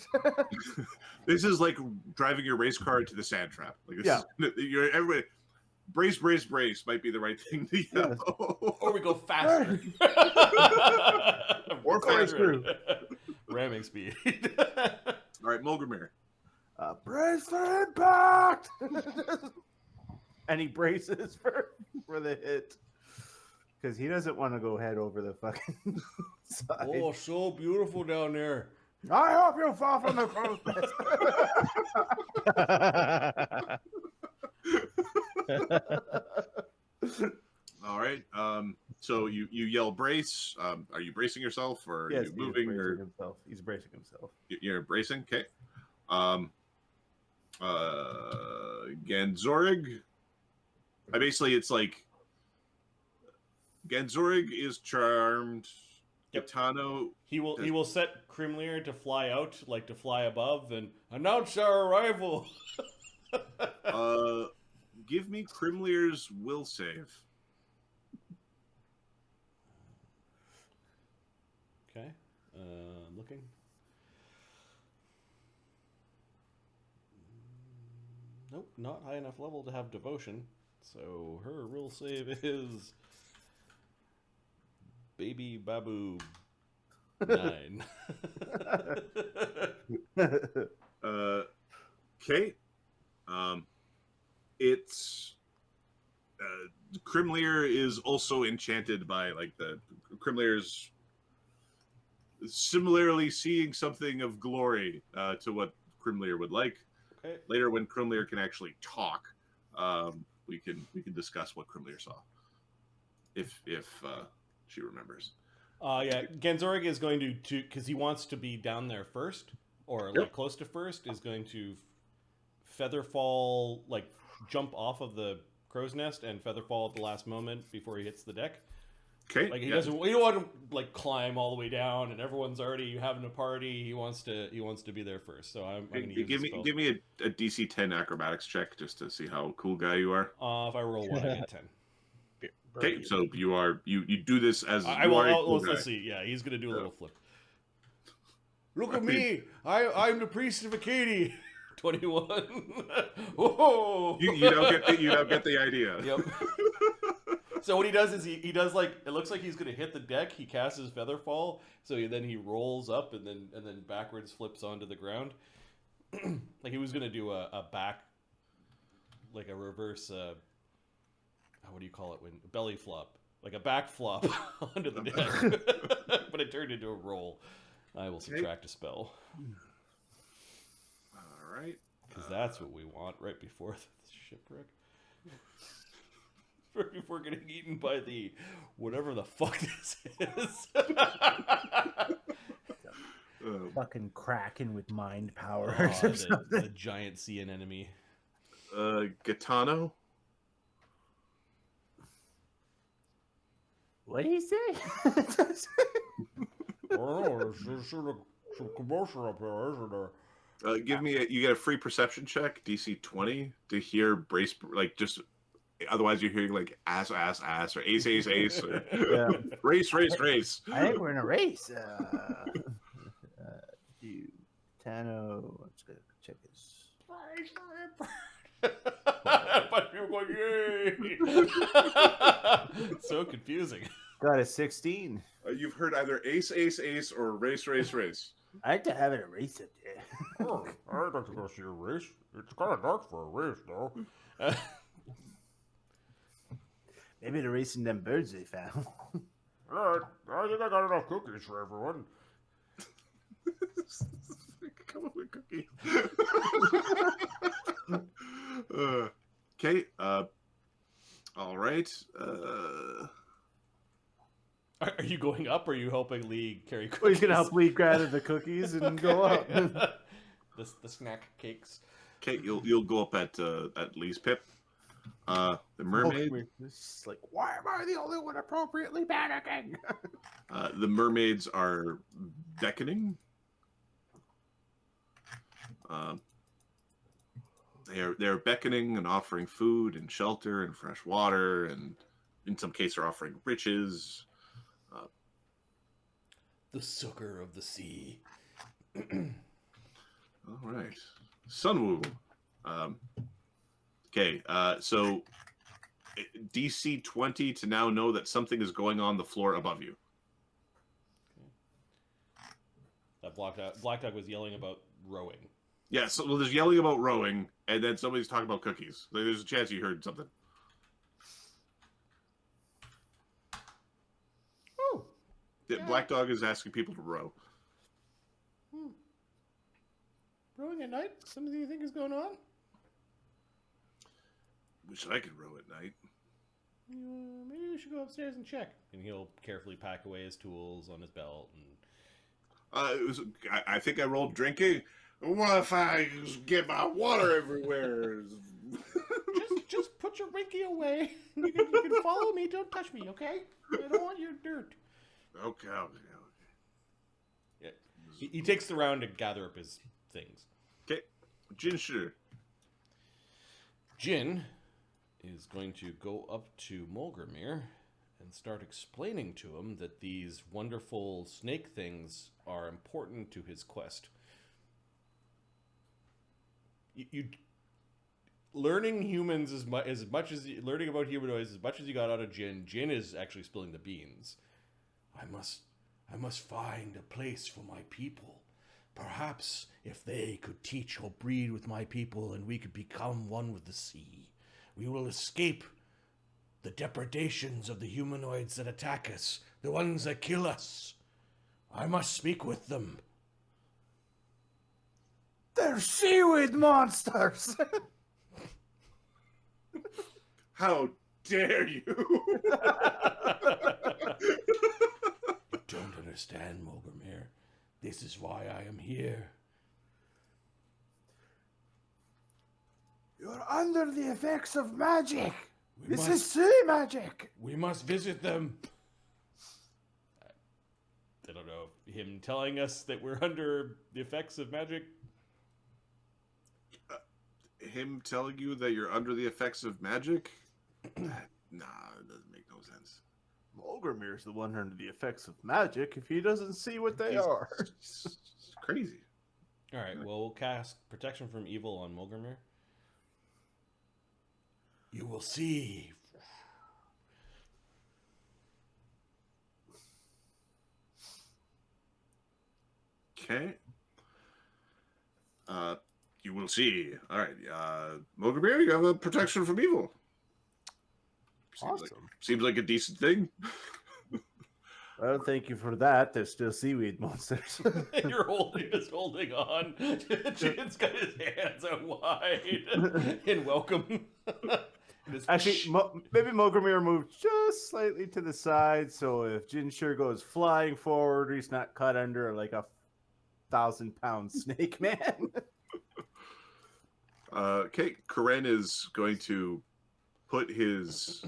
This is like driving your race car into the sand trap. Like this Yeah. You're everybody brace might be the right thing to yell. Or we go faster. Or faster. Ramming speed. All right, Molgromere. Brace for impact! And he braces for the hit. Because he doesn't want to go head over the fucking side. Oh, so beautiful down there. I hope you fall from the precipice. All right. So you yell brace. Are you bracing yourself, or are Yes, you moving, or himself. He's bracing himself. you're bracing? Okay. Ganzorig. Basically, it's like Ganzorig is charmed. Yep. Gitano. He will set Krimlir to fly out, like to fly above, and announce our arrival. Give me Krimlir's will save. Okay. Looking. Nope, not high enough level to have devotion. So her will save is Baby Babu 9. Okay. It's Krimlir is also enchanted by like the Krimlir's similarly seeing something of glory to what Krimlir would like. Okay. Later, when Krimlir can actually talk, we can discuss what Krimlir saw, if she remembers. Yeah, Ganzorig is going to because he wants to be down there first, or like close to first, is going to featherfall, like jump off of the crow's nest and featherfall at the last moment before he hits the deck. Okay. Like he doesn't. We don't want to like climb all the way down, and everyone's already having a party. He wants to be there first. So I'm going to use give me a DC 10 acrobatics check just to see how cool guy you are. If I roll 1, I get 10. Okay, so you do this as I will. Let's see. Yeah, he's going to do a little flip. Look at me! I'm the priest of Acadie. 21. Whoa! You don't get the idea. Yep. So what he does is he does like it looks like he's gonna hit the deck. He casts his featherfall, so then he rolls up and then backwards flips onto the ground. Like he was gonna do a back, like a reverse. What do you call it when belly flop? Like a back flop onto the deck, but it turned into a roll. I will subtract a spell. All right, because that's what we want right before the shipwreck. Right before getting eaten by the whatever the fuck this is. Fucking kraken with mind power. The giant sea anemone. Gitano. What did he say? There's some commotion up here, isn't there? You get a free perception check, DC 20, to hear brace, like just Otherwise, you're hearing like ass, ass, ass, or ace, ace, ace, or Yeah. race, race, race. I think we're in a race. Do Tano? Let's go check his. But people going, yay! So confusing. Got a 16. You've heard either ace, ace, ace, or race, race, race. I like to have it a race up there. Oh, I'd like to go see a race. It's kind of dark for a race, though. Maybe they're racing them birds they found. I think I got enough cookies for everyone. Come on with cookies. Okay. All right. Are you going up, or are you helping Lee carry cookies? Well, he's gonna help Lee grab the cookies and go up. the snack cakes. Okay, you'll go up at Lee's pip. The mermaid. It's like, why am I the only one appropriately panicking? The mermaids are beckoning. They're beckoning and offering food and shelter and fresh water, and in some cases are offering riches. The sucker of the sea. All right, Sunwoo. Okay, so DC 20 to now know that something is going on the floor above you. That Black Dog was yelling about rowing. Yeah, so well, there's yelling about rowing, and then somebody's talking about cookies. There's a chance you heard something. Oh, Yeah, Black Dog is asking people to row. Rowing at night? Something you think is going on? Wish I could row at night. Maybe we should go upstairs and check. And he'll carefully pack away his tools on his belt. And I think I rolled drinking. What if I get my water everywhere? just put your Rinky away. You can follow me. Don't touch me, okay? I don't want your dirt. Okay. Yeah. He takes the round to gather up his things. Okay. Jin She. Jin is going to go up to Molgromere and start explaining to him that these wonderful snake things are important to his quest. You learning humans as much as learning about humanoids as much as you got out of Jin. Jin is actually spilling the beans. I must find a place for my people. Perhaps if they could teach or breed with my people, and we could become one with the sea, we will escape the depredations of the humanoids that attack us, the ones that kill us. I must speak with them. They're seaweed monsters. How dare you? You don't understand, Molgromere. This is why I am here. You're under the effects of magic. This is sea magic. We must visit them. I don't know. Him telling us that we're under the effects of magic. Him telling you that you're under the effects of magic? Nah, it doesn't make no sense. Molgromere's the one under the effects of magic if he doesn't see what they are. It's crazy. All right. Well, we'll cast protection from evil on Molgromere. You will see. Okay. You will see. All right. Molgromere, you have a protection from evil. Seems like a decent thing. Well, thank you for that. There's still seaweed monsters. You're holding on. Jin's got his hands out wide in welcome. Actually, maybe Molgromere moved just slightly to the side, so if Jin She goes flying forward, he's not cut under like a 1,000-pound snake man. Okay, Kahren is going to put his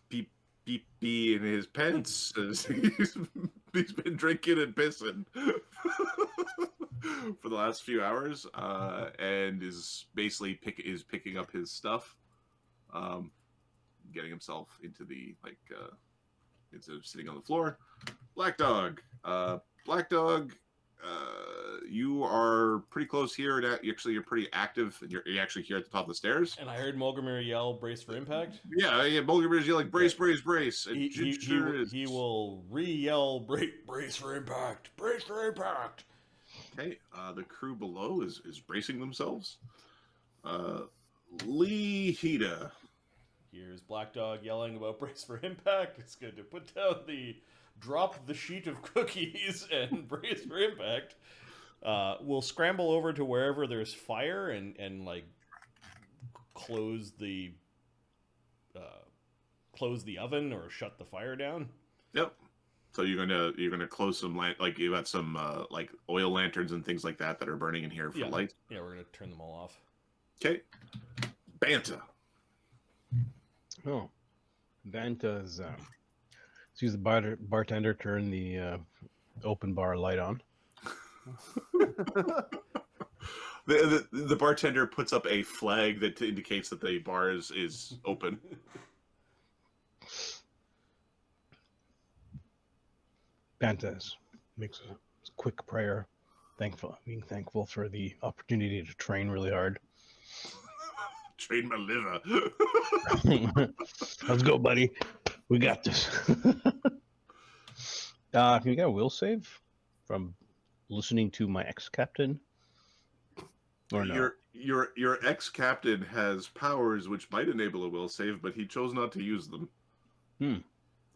beep beep bee in his pants as he's been drinking and pissing. for the last few hours, and is basically picking up his stuff, getting himself into the instead of sitting on the floor. Black Dog, Black Dog, you are pretty close here, and actually you're pretty active, and you're actually here at the top of the stairs. And I heard Molgromere yell, "Brace for impact." Yeah, Molgromere's yelling, "Brace, brace, brace!" And He will re-yell, "Brace for impact! Brace for impact!" Okay, the crew below is bracing themselves. Lee Hida. Here's Black Dog yelling about brace for impact. It's good to put down drop the sheet of cookies and brace for impact. We'll scramble over to wherever there's fire and like close the oven or shut the fire down. Yep. So you're gonna close some like you got some like oil lanterns and things like that are burning in here for light. Yeah, we're gonna turn them all off. Okay. Banta. Oh, Vanta's. Let's use the bartender turn the open bar light on. The bartender puts up a flag that indicates that the bar is open. Vanta's makes a quick prayer, being thankful for the opportunity to train really hard. Train my liver. Let's go, buddy. We got this. Can you get a will save from listening to my ex-captain? Or no? Your ex-captain has powers which might enable a will save, but he chose not to use them.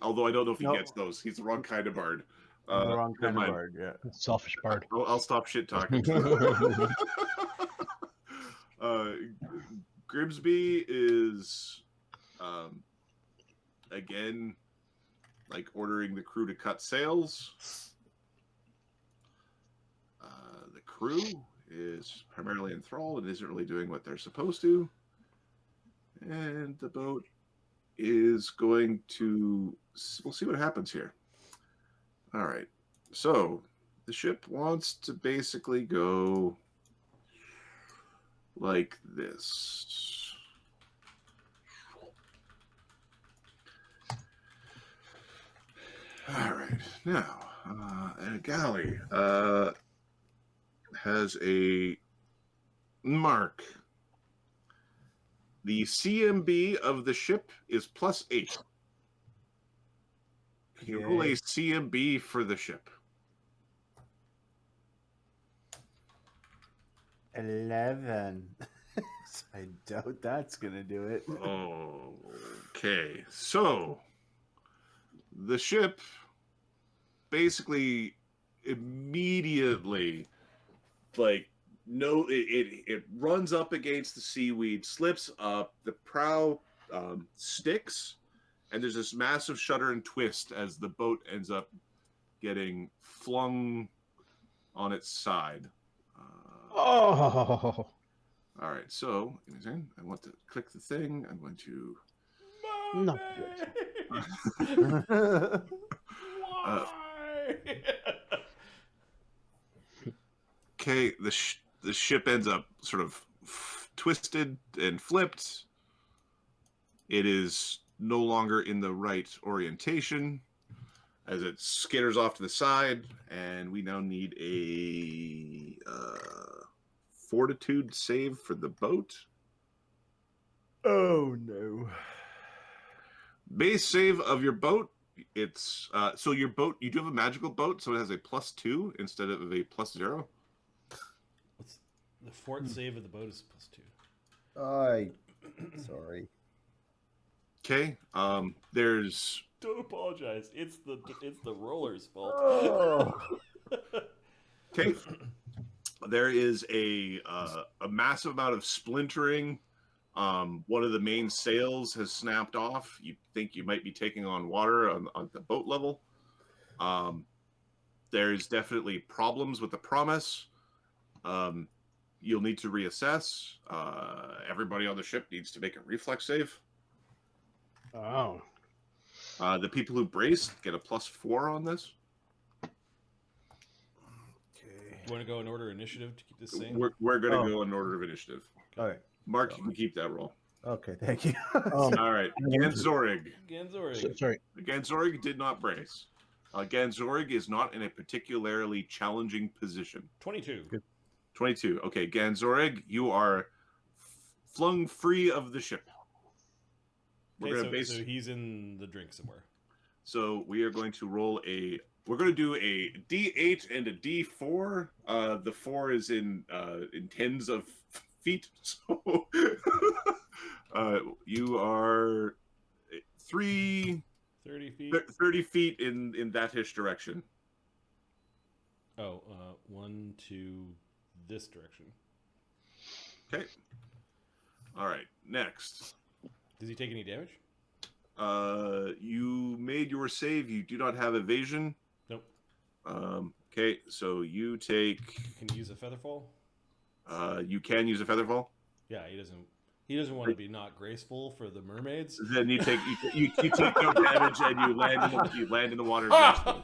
Although I don't know if he gets those. He's the wrong kind of bard. The wrong kind of bard, yeah. Selfish bard. I'll stop shit talking. Grimsby is again like ordering the crew to cut sails. The crew is primarily enthralled and isn't really doing what they're supposed to. And the boat is going to... We'll see what happens here. All right. So the ship wants to basically go like this. All right. Now, a galley has a mark. The CMB of the ship is +8. Can you roll a CMB for the ship? 11. I doubt that's gonna do it. Okay, so the ship basically immediately, like, it runs up against the seaweed, slips up, the prow sticks, and there's this massive shudder and twist as the boat ends up getting flung on its side. Oh! All right, so I want to click the thing. I'm going to... No. Why? Okay, the ship ends up sort of twisted and flipped. It is no longer in the right orientation as it skitters off to the side, and we now need a fortitude save for the boat. Oh no. Base save of your boat, it's so your boat, you do have a magical boat, so it has a +2 instead of a +0. What's the fort save of the boat is +2. Sorry. Okay, there's... Don't apologize. It's the roller's fault. Oh. Okay. There is a massive amount of splintering. One of the main sails has snapped off. You think you might be taking on water on the boat level. There's definitely problems with the promise. You'll need to reassess. Everybody on the ship needs to make a reflex save. Oh. The people who braced get a +4 on this. Okay. You want to go in order of initiative to keep this same? We're going to Oh. go in order of initiative. All right. Mark, you can keep that roll. Okay, thank you. All right. Ganzorig. Ganzorig. Sorry. Ganzorig did not brace. Ganzorig is not in a particularly challenging position. 22. 22. Okay, Ganzorig, you are flung free of the ship. We're Okay, going to so he's in the drink somewhere. So we are going to roll a. We're going to do a D8 and a D4. The 4 is in tens of feet. So you are 30 feet in that-ish direction. Oh, 1 to this direction. Okay. All right. Next. Does he take any damage? You made your save. You do not have evasion. Nope. Okay, so you take. Can he use a feather fall? You can use a feather fall. Yeah, he doesn't. He doesn't want to be not graceful for the mermaids. Then you take you take no damage and you land in the water. gracefully.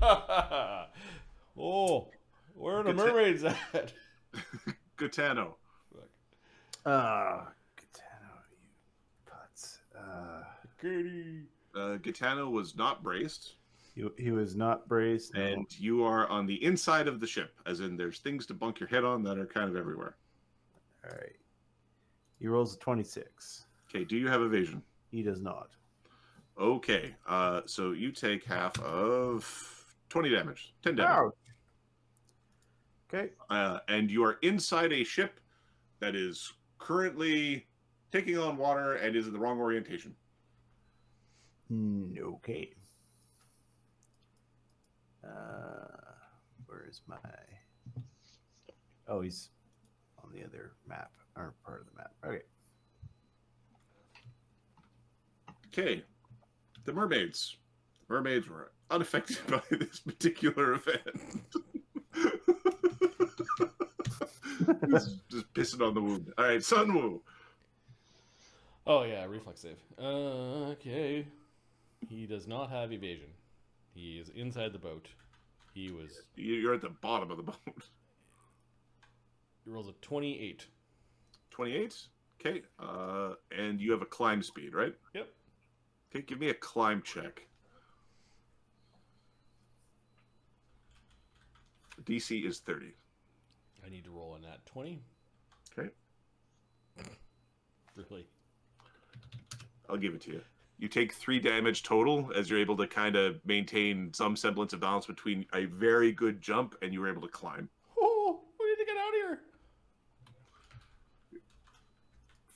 Oh, where are the mermaids at? Gitano. Katano, you putz. Katie. Gitano was not braced, He was not braced. No. and you are on the inside of the ship, as in there's things to bunk your head on that are kind of everywhere. All right. He rolls a 26. Okay, do you have evasion? He does not. Okay, so you take half of 20 damage, 10 damage. Okay. And you are inside a ship that is currently taking on water and is in the wrong orientation. Okay. Where is my? Oh, he's on the other map or part of the map. Okay. Okay, the mermaids. The mermaids were unaffected by this particular event. just pissing on the wound. All right, Sunwoo. Oh yeah, reflex save. Okay. He does not have evasion. He is inside the boat. He was. You're at the bottom of the boat. He rolls a 28. 28. Okay. And you have a climb speed, right? Yep. Okay, give me a climb check. DC is 30. I need to roll a nat 20. Okay. Really? I'll give it to you. You take 3 damage total as you're able to kind of maintain some semblance of balance between a very good jump and you were able to climb. Oh, we need to get out of here.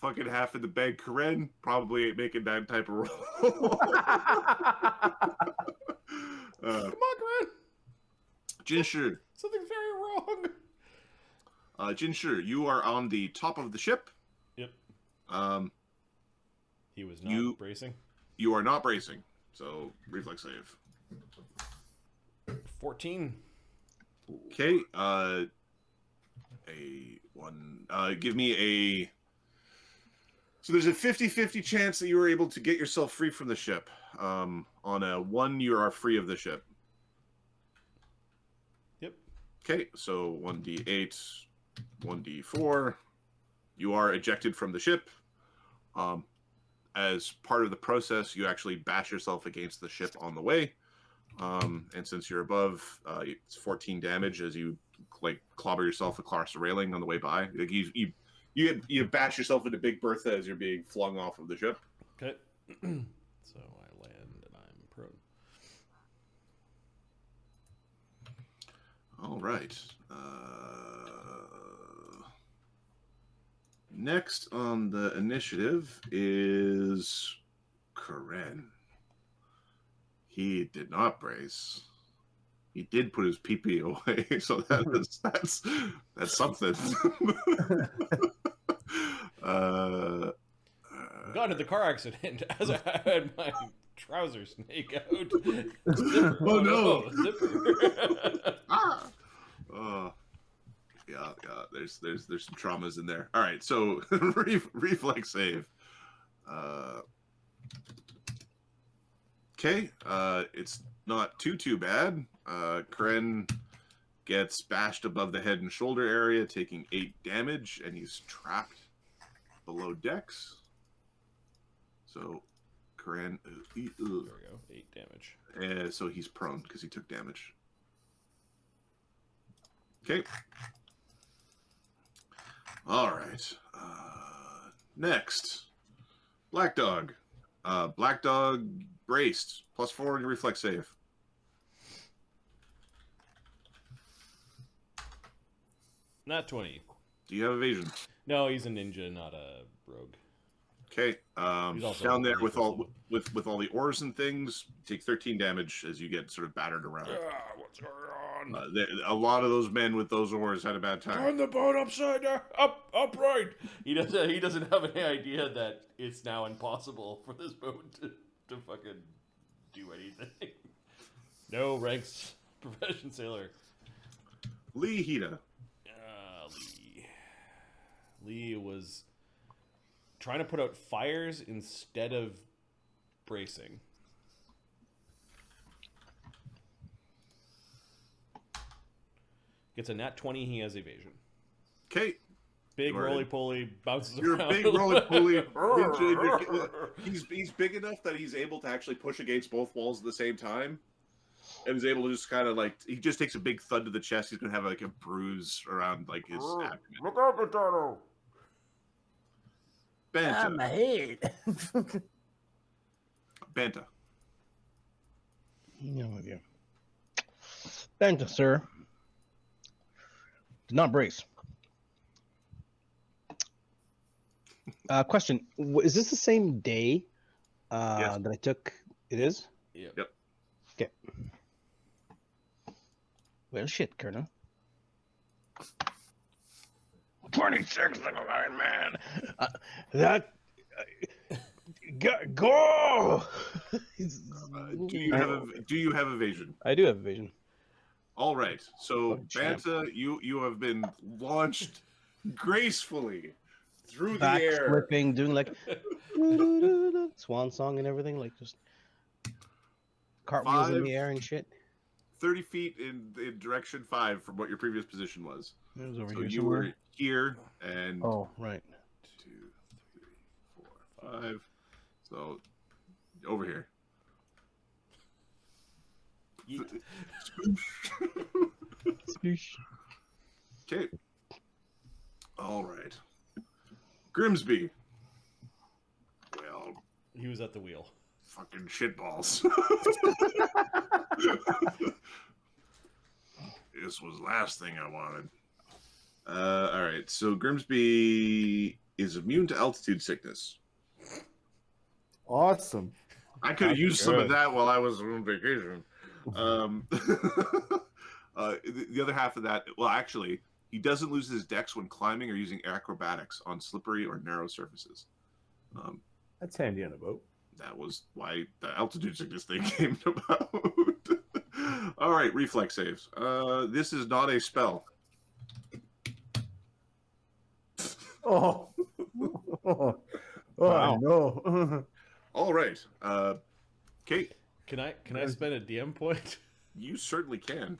Fucking half in the bank, Kahren probably ain't making that type of roll. Come on, Kahren. Jin She. Something's very wrong. Jin She, you are on the top of the ship. Yep. He was not you- bracing. You are not bracing, so reflex save. 14. Okay, give me a... So there's a 50-50 chance that you were able to get yourself free from the ship. On a 1, you are free of the ship. Yep. Okay, so 1d8, 1d4. You are ejected from the ship. As part of the process, you actually bash yourself against the ship on the way. And since you're above, it's 14 damage as you like clobber yourself across the railing on the way by. Like you bash yourself into Big Bertha as you're being flung off of the ship. Okay. So I land and I'm prone. All right. Next on the initiative is Kahren. He did not brace. He did put his pee-pee away, so that's something. Got into the car accident as I had my trousers snake out. Zipper. Oh, no. Zipper. Yeah. There's some traumas in there. All right, so reflex save. Okay, it's not too bad. Kahren gets bashed above the head and shoulder area, taking 8 damage, and he's trapped below decks. So, Kahren, There we go. 8 damage. so he's prone because he took damage. Okay. All right. Next, Black Dog. Black Dog braced, +4 on your reflex save. Not 20. Do you have evasion? No, he's a ninja, not a rogue. Okay. He's also Down there really with all pursued. with all the ores and things, take 13 damage as you get sort of battered around. What's going on? A lot of those men with those ores had a bad time. Turn the boat upside down, upright. He doesn't have any idea that it's now impossible for this boat to fucking do anything. No ranks, profession sailor. Lee Hida. Lee was trying to put out fires instead of bracing. Gets a nat 20, he has evasion. Okay. Big You're roly-poly, bounces You're around. a big roly-poly. He's big enough that he's able to actually push against both walls at the same time. And is able to just kind of like, he just takes a big thud to the chest. He's going to have like a bruise around like his abdomen. Look out, Potato! Banta. my head. Banta. No idea. Banta, sir. Did not brace. Question: is this the same day Yes. that I took? It is. Yep. Yep. Okay. Well, shit, Colonel. 26, like a Iron Man. That. Go! Do you have evasion? I do have evasion. All right. So Fucking champ. Banta, you have been launched gracefully through the Back air. flipping, doing like swan song and everything, like just cartwheels in the air and shit. 30 feet in direction 5 from what your previous position was. It was over So here you somewhere. were here and Oh, right. 2, 3, 4, 5. So over here. Yeet. Okay. All right. Grimsby. Well, He was at the wheel. fucking shitballs. This was the last thing I wanted. All right. So Grimsby is immune to altitude sickness. Awesome. I could have That's used some of good. that while I was on vacation. The other half of that, well, actually, he doesn't lose his dex when climbing or using acrobatics on slippery or narrow surfaces. That's handy on a boat. That was why the altitude sickness thing came about. All right, reflex saves. This is not a spell. Oh. Oh, Wow. no. All right. Kate, Can I spend a DM point? you certainly can.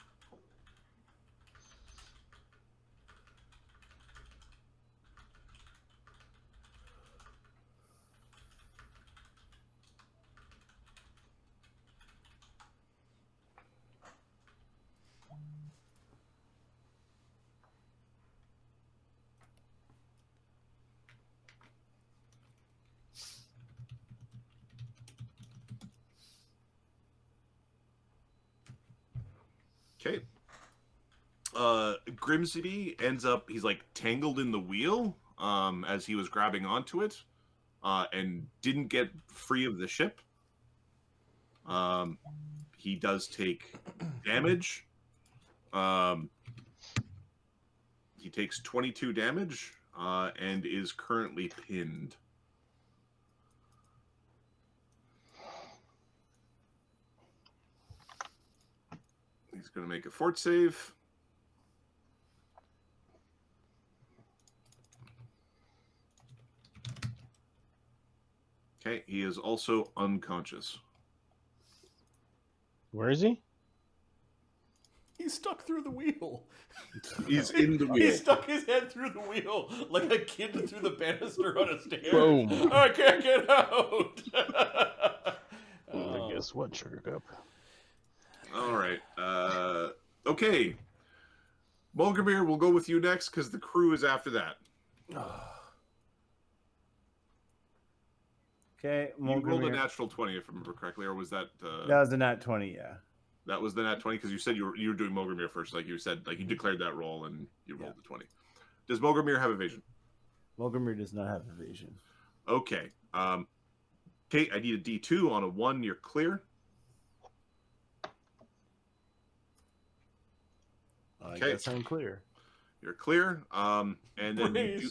Okay. Grimsby ends up, he's like tangled in the wheel as he was grabbing onto it and didn't get free of the ship. He does take damage. He takes 22 damage and is currently pinned. He's going to make a fort save. Okay, he is also unconscious. Where is he? He's stuck through the wheel. He's in the He wheel. stuck his head through the wheel like a kid through the banister on a stair. Boom. I can't get out. I guess what, Sugar Cup? All right. Okay. Molgromere, we'll go with you next because the crew is after that. Okay, You rolled a Molgromere. natural 20, if I remember correctly, or was that... That was a nat 20, yeah. That was the nat 20 because you said you were doing Molgromere first, like you said, like you declared that roll and you rolled the 20. Does Molgromere have evasion? Molgromere does not have evasion. Okay. Kate, I need a D2 on a 1. You're clear. I guess I'm clear. You're clear. And then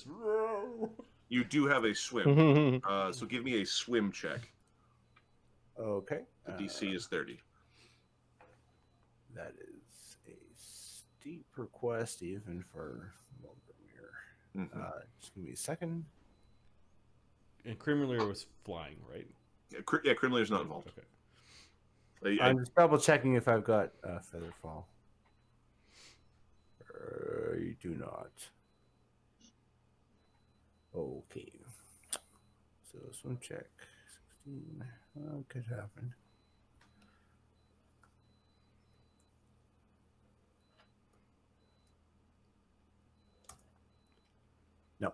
you do have a swim. So give me a swim check. Okay. The DC is 30. That is a steep request even for Molgromere. Just give me a second. And Crimler was flying, right? Yeah, Crimler's not involved. Okay. I'm just double checking if I've got Featherfall. You do not. Okay. So swim check. 16. Could happen. No.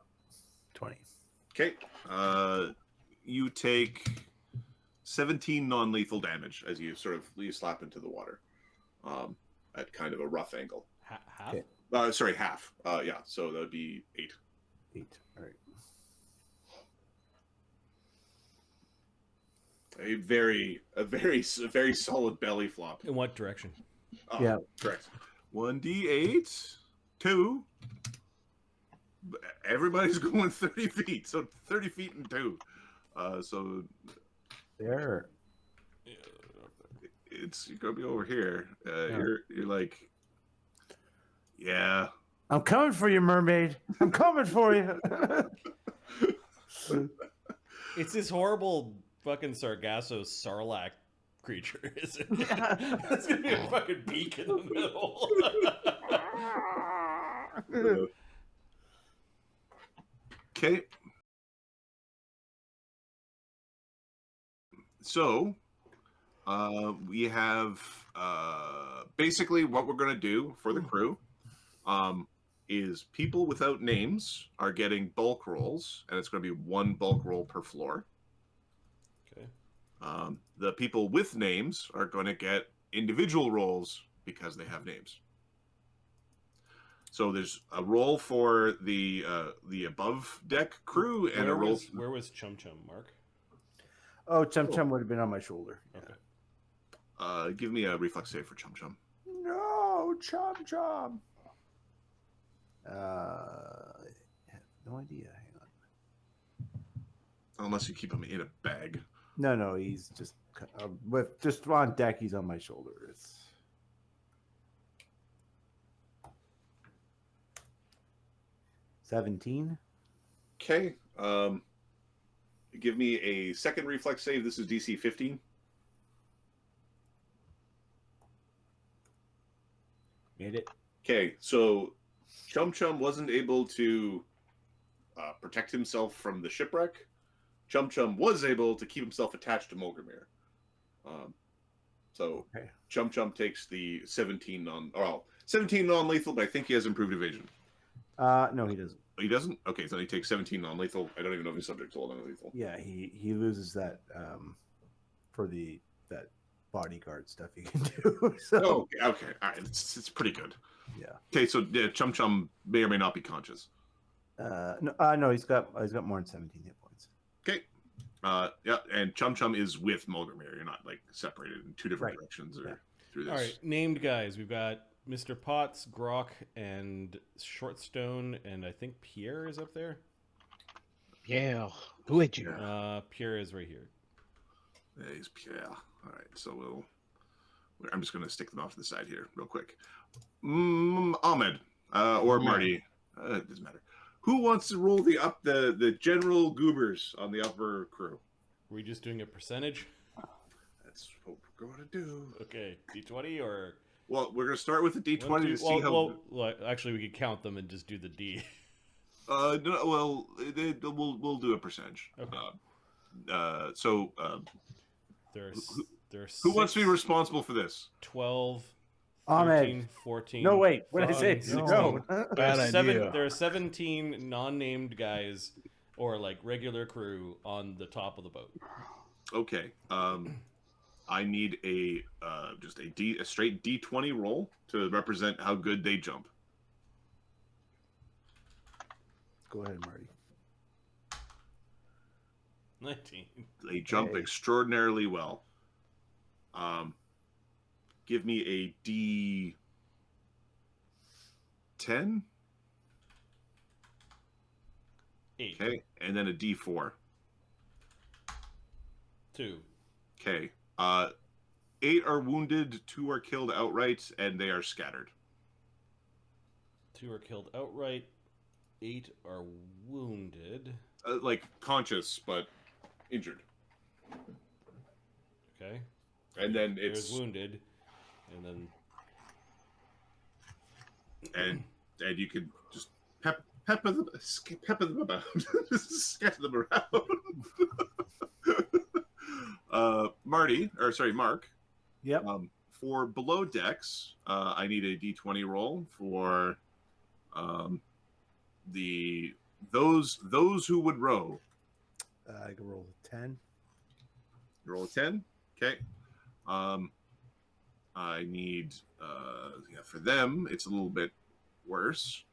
20. Okay. You take 17 non-lethal damage as you slap into the water at kind of a rough angle. Half? Okay. Sorry, half. Yeah, so that would be 8. 8. All right. A very solid belly flop. In what direction? Oh, Yeah. correct. 1d8, 2. Everybody's going 30 feet, so 30 feet and 2. So There. it's gonna be over here. You're like, yeah. I'm coming for you, mermaid. I'm coming for you. It's this horrible fucking Sargasso Sarlacc creature, isn't it? It's gonna be a fucking beak in the middle. Okay. So, we have basically what we're going to do for the crew is people without names are getting bulk rolls, and it's going to be 1 bulk roll per floor. Okay. The people with names are going to get individual rolls because they have names. So there's a roll for the above deck crew and a roll. Where was Chum Chum, Mark? Oh, Chum Chum would have been on my shoulder. Okay. Give me a reflex save for Chum Chum. No, Chum Chum. I have no idea. Hang on. Unless you keep him in a bag. No, he's just just on deck. He's on my shoulder. It's 17. Okay. Give me a second reflex save. This is DC 15. Made it. Okay, so Chum Chum wasn't able to protect himself from the shipwreck. Chum Chum was able to keep himself attached to Molgromere. So Okay. Chum Chum takes the 17 non-lethal, but I think he has improved evasion. No, he doesn't. He doesn't? Okay, so he takes 17 non-lethal. I don't even know if he's subject to all non-lethal. Yeah, he loses that for that bodyguard stuff he can do. So Oh, okay. All right. It's pretty good. yeah. Okay, so Chum Chum may or may not be conscious. No, he's got more than 17 hit points. Okay. Yeah, and Chum Chum is with Molgromere. You're not like separated in 2 different Right. directions or Yeah. through this. All right, named guys. We've got Mr. Potts, Grok, and Shortstone, and I think Pierre is up there. Yeah. Who hit you? Pierre is right here. Yeah, he's Pierre. All right, so I'm just going to stick them off to the side here real quick. Ahmed or Marty, it doesn't matter. Who wants to roll the general goobers on the upper crew? Are we just doing a percentage? That's what we're going to do. Okay, D20 or Well, we're gonna start with the D20 to see how. Well, actually, we could count them and just do the D. No, well, we'll do a percentage. Okay. There's Who wants to be responsible for this? 12, Ahmed. 13, 14. No, wait. What is 15, it? 16. No. Bad idea. There are 17 non-named guys or like regular crew on the top of the boat. Okay. I need a straight D20 roll to represent how good they jump. Go ahead, Marty. 19. They jump Hey. extraordinarily well. Give me a D10. 8. Okay, and then a D4. 2. Okay. 8 are wounded, 2 are killed outright, and they are scattered. 2 are killed outright. 8 are wounded. Like conscious, but injured. Okay. And then There's it's wounded, and then and you can just pepper them about, just scatter them around. Mark. Yep. For below decks, I need a D20 roll for those who would row. I can roll a 10. Roll a 10. Okay. I need for them it's a little bit worse.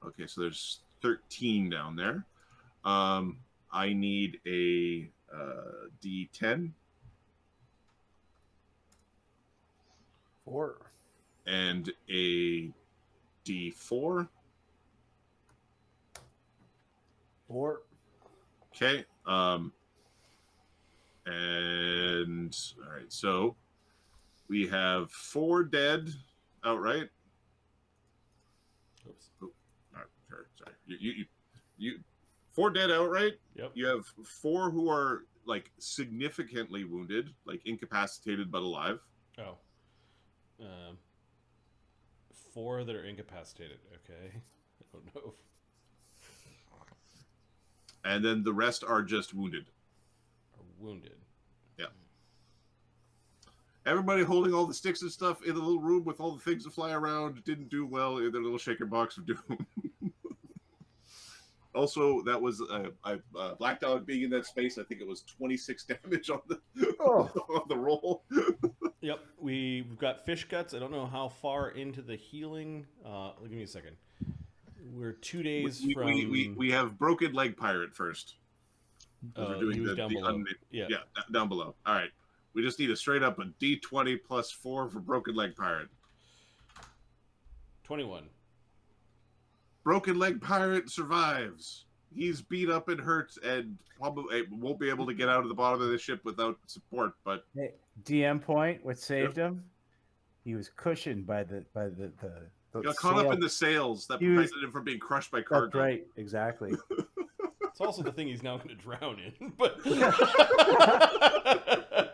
Okay, so there's 13 down there. I need a D10 4. and a D4. 4. Okay. And all right, so we have 4 dead outright. oops. Oh, all right, sorry. You 4 dead outright. Yep. You have 4 who are like significantly wounded, like incapacitated but alive. Oh. 4 that are incapacitated. Okay. I don't know. And then the rest are just wounded. Are wounded. Everybody holding all the sticks and stuff in the little room with all the things that fly around didn't do well in their little shaker box of doom. Also, that was Black Dog being in that space. I think it was 26 damage on the on the roll. Yep, we've got fish guts. I don't know how far into the healing. Give me a second. We're 2 days from. We have broken leg pirate first. We're doing he was down below. Yeah, down below. All right, we just need a straight up a D20 plus 4 for broken leg pirate. 21. Broken leg pirate survives. He's beat up and hurt, and probably won't be able to get out of the bottom of the ship without support. But Hey, DM point. What saved him? He was cushioned by the got caught up in the sails that prevented him from being crushed by cargo. That's right. Exactly. It's also the thing he's now going to drown in. But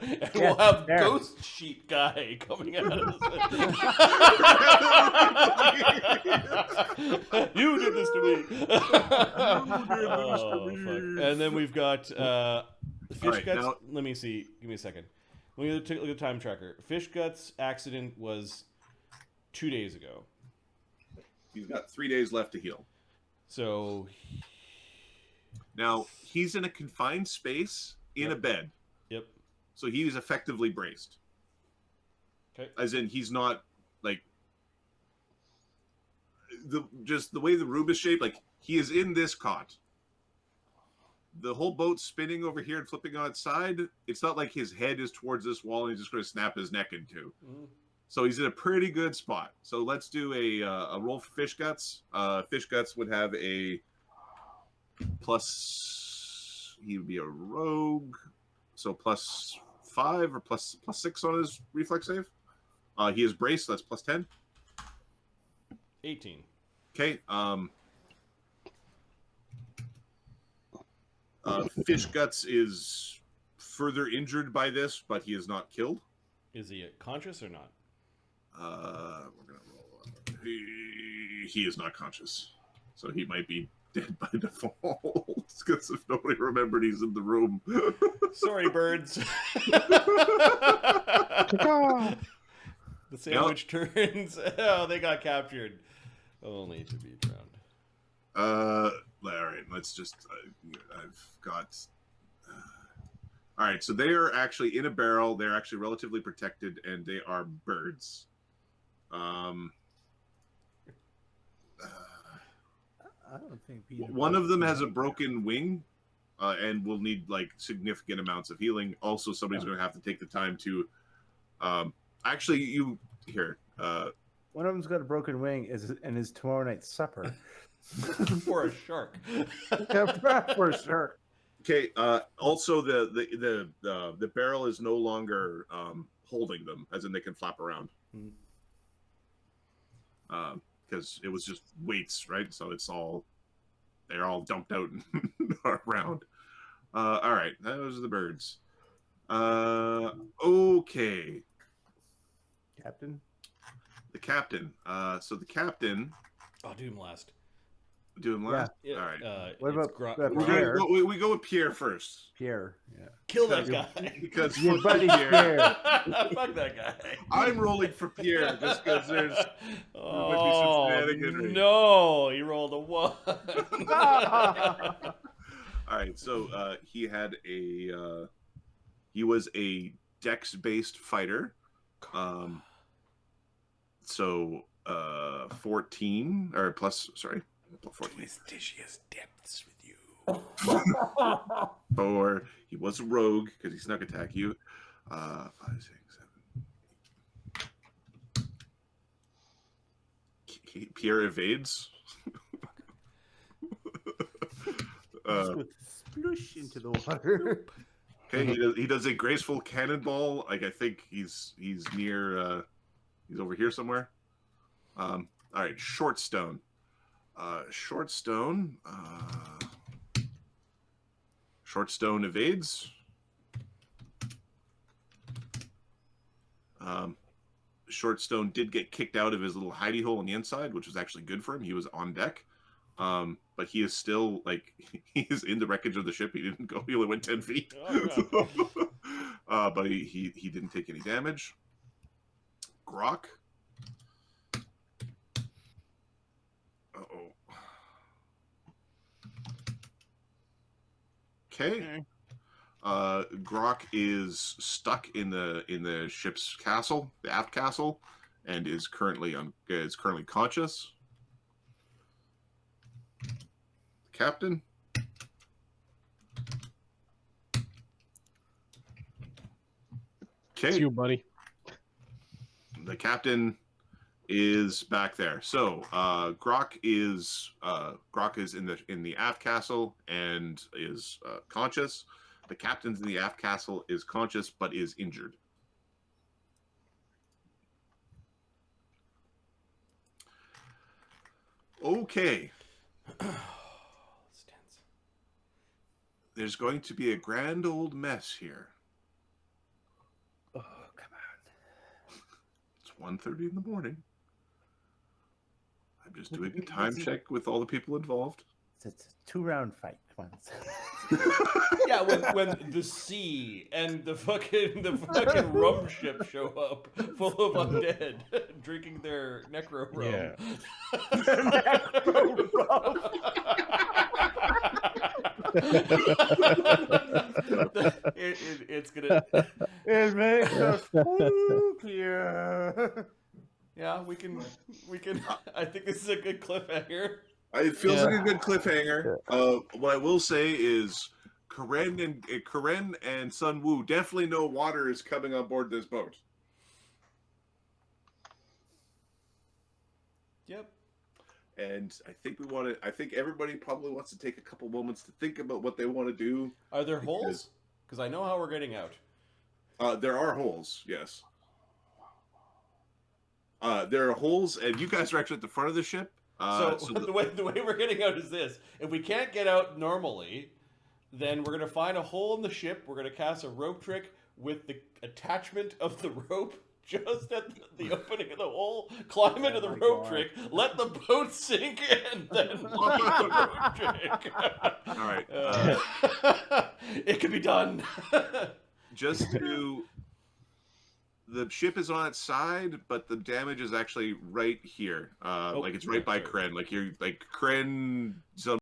and we'll have Ghost Sheet Guy coming out of this. You did this to me. Fuck. And then we've got fish guts. Now, let me see. Give me a second. Let me take a look at the time tracker. Fish guts accident was 2 days ago. He's got 3 days left to heal. So now he's in a confined space in a bed. Yep. So he is effectively braced. Okay. As in, he's not like the way the room is shaped. Like he is in this cot. The whole boat's spinning over here and flipping on its side. It's not like his head is towards this wall and he's just going to snap his neck in two. Mm-hmm. So he's in a pretty good spot. So let's do a roll for fish guts. Fish guts would have a plus. He would be a rogue, so +5 or +6 on his reflex save. He is braced, so that's +10. 18. Okay. Fish guts is further injured by this, but he is not killed. Is he conscious or not? We're gonna roll. He is not conscious, so he might be dead by default. Because if nobody remembered, he's in the room. Sorry, birds. The sandwich turns. Oh, they got captured. Only to be drowned. All right, let's just. I've got. All right, so they are actually in a barrel. They're actually relatively protected, and they are birds. I don't think One of them has a broken wing, and will need like significant amounts of healing. Also, somebody's going to have to take the time to. Actually, you here. One of them's got a broken wing and is tomorrow night's supper. For a shark. For a shark. Okay. Also, the barrel is no longer holding them, as in they can flap around. Because it was just weights, right? So they're all dumped out around. All right, those are the birds. Okay. Captain? The captain. So the captain. I'll do him last. Do him last? Yeah. All right. What about Pierre? Pierre? We go with Pierre first. Pierre, yeah. Kill that guy. Because Your fuck buddy Pierre. Pierre. Fuck that guy. I'm rolling for Pierre just because there might be some Oh, shenaniganry. no. He rolled a 1. All right, so he had he was a dex-based fighter. So 14 or plus, sorry, 14. Prestigious depths with you. Or he was a rogue because he snuck attack you. 5, 6, 7. Pierre evades. Sploosh into the water. Okay, he does a graceful cannonball. Like I think he's near. He's over here somewhere. All right, short stone. Short stone evades. Short stone did get kicked out of his little hidey hole on the inside, which was actually good for him. He was on deck. But he is still like he is in the wreckage of the ship. He didn't go. He only went 10 feet. Oh, but he didn't take any damage. Grok. Uh-oh. Okay. Grok is stuck in the ship's castle, the aft castle, and is currently conscious. Captain. Okay. It's you, buddy. The captain is back there. So Grok is in the aft castle and is conscious. The captain's in the aft castle is conscious but is injured. Okay. There's going to be a grand old mess here. Oh, come on. It's 1:30 in the morning. I'm just doing a time check with all the people involved. It's a 2-round fight. Come on. Yeah, when the sea and the fucking rum ship show up full of undead drinking their necro rum. Yeah. It's gonna. It makes us clear. Yeah, we can. I think this is a good cliffhanger. It feels like a good cliffhanger. What I will say is, Kahren and Sun Wu definitely know water is coming on board this boat. Yep. And I think everybody probably wants to take a couple moments to think about what they want to do. Are there holes? Because I know how we're getting out. There are holes, yes. There are holes, and you guys are actually at the front of the ship. So the way we're getting out is this: if we can't get out normally, then we're gonna find a hole in the ship. We're gonna cast a rope trick with the attachment of the rope just at the opening of the hole. Climb into the my rope God. trick, let the boat sink, and then leave the rope trick. All right. It can be done. Just to the ship is on its side, but the damage is actually right here. Like it's right by sorry. Kren. Like you're like Kren zone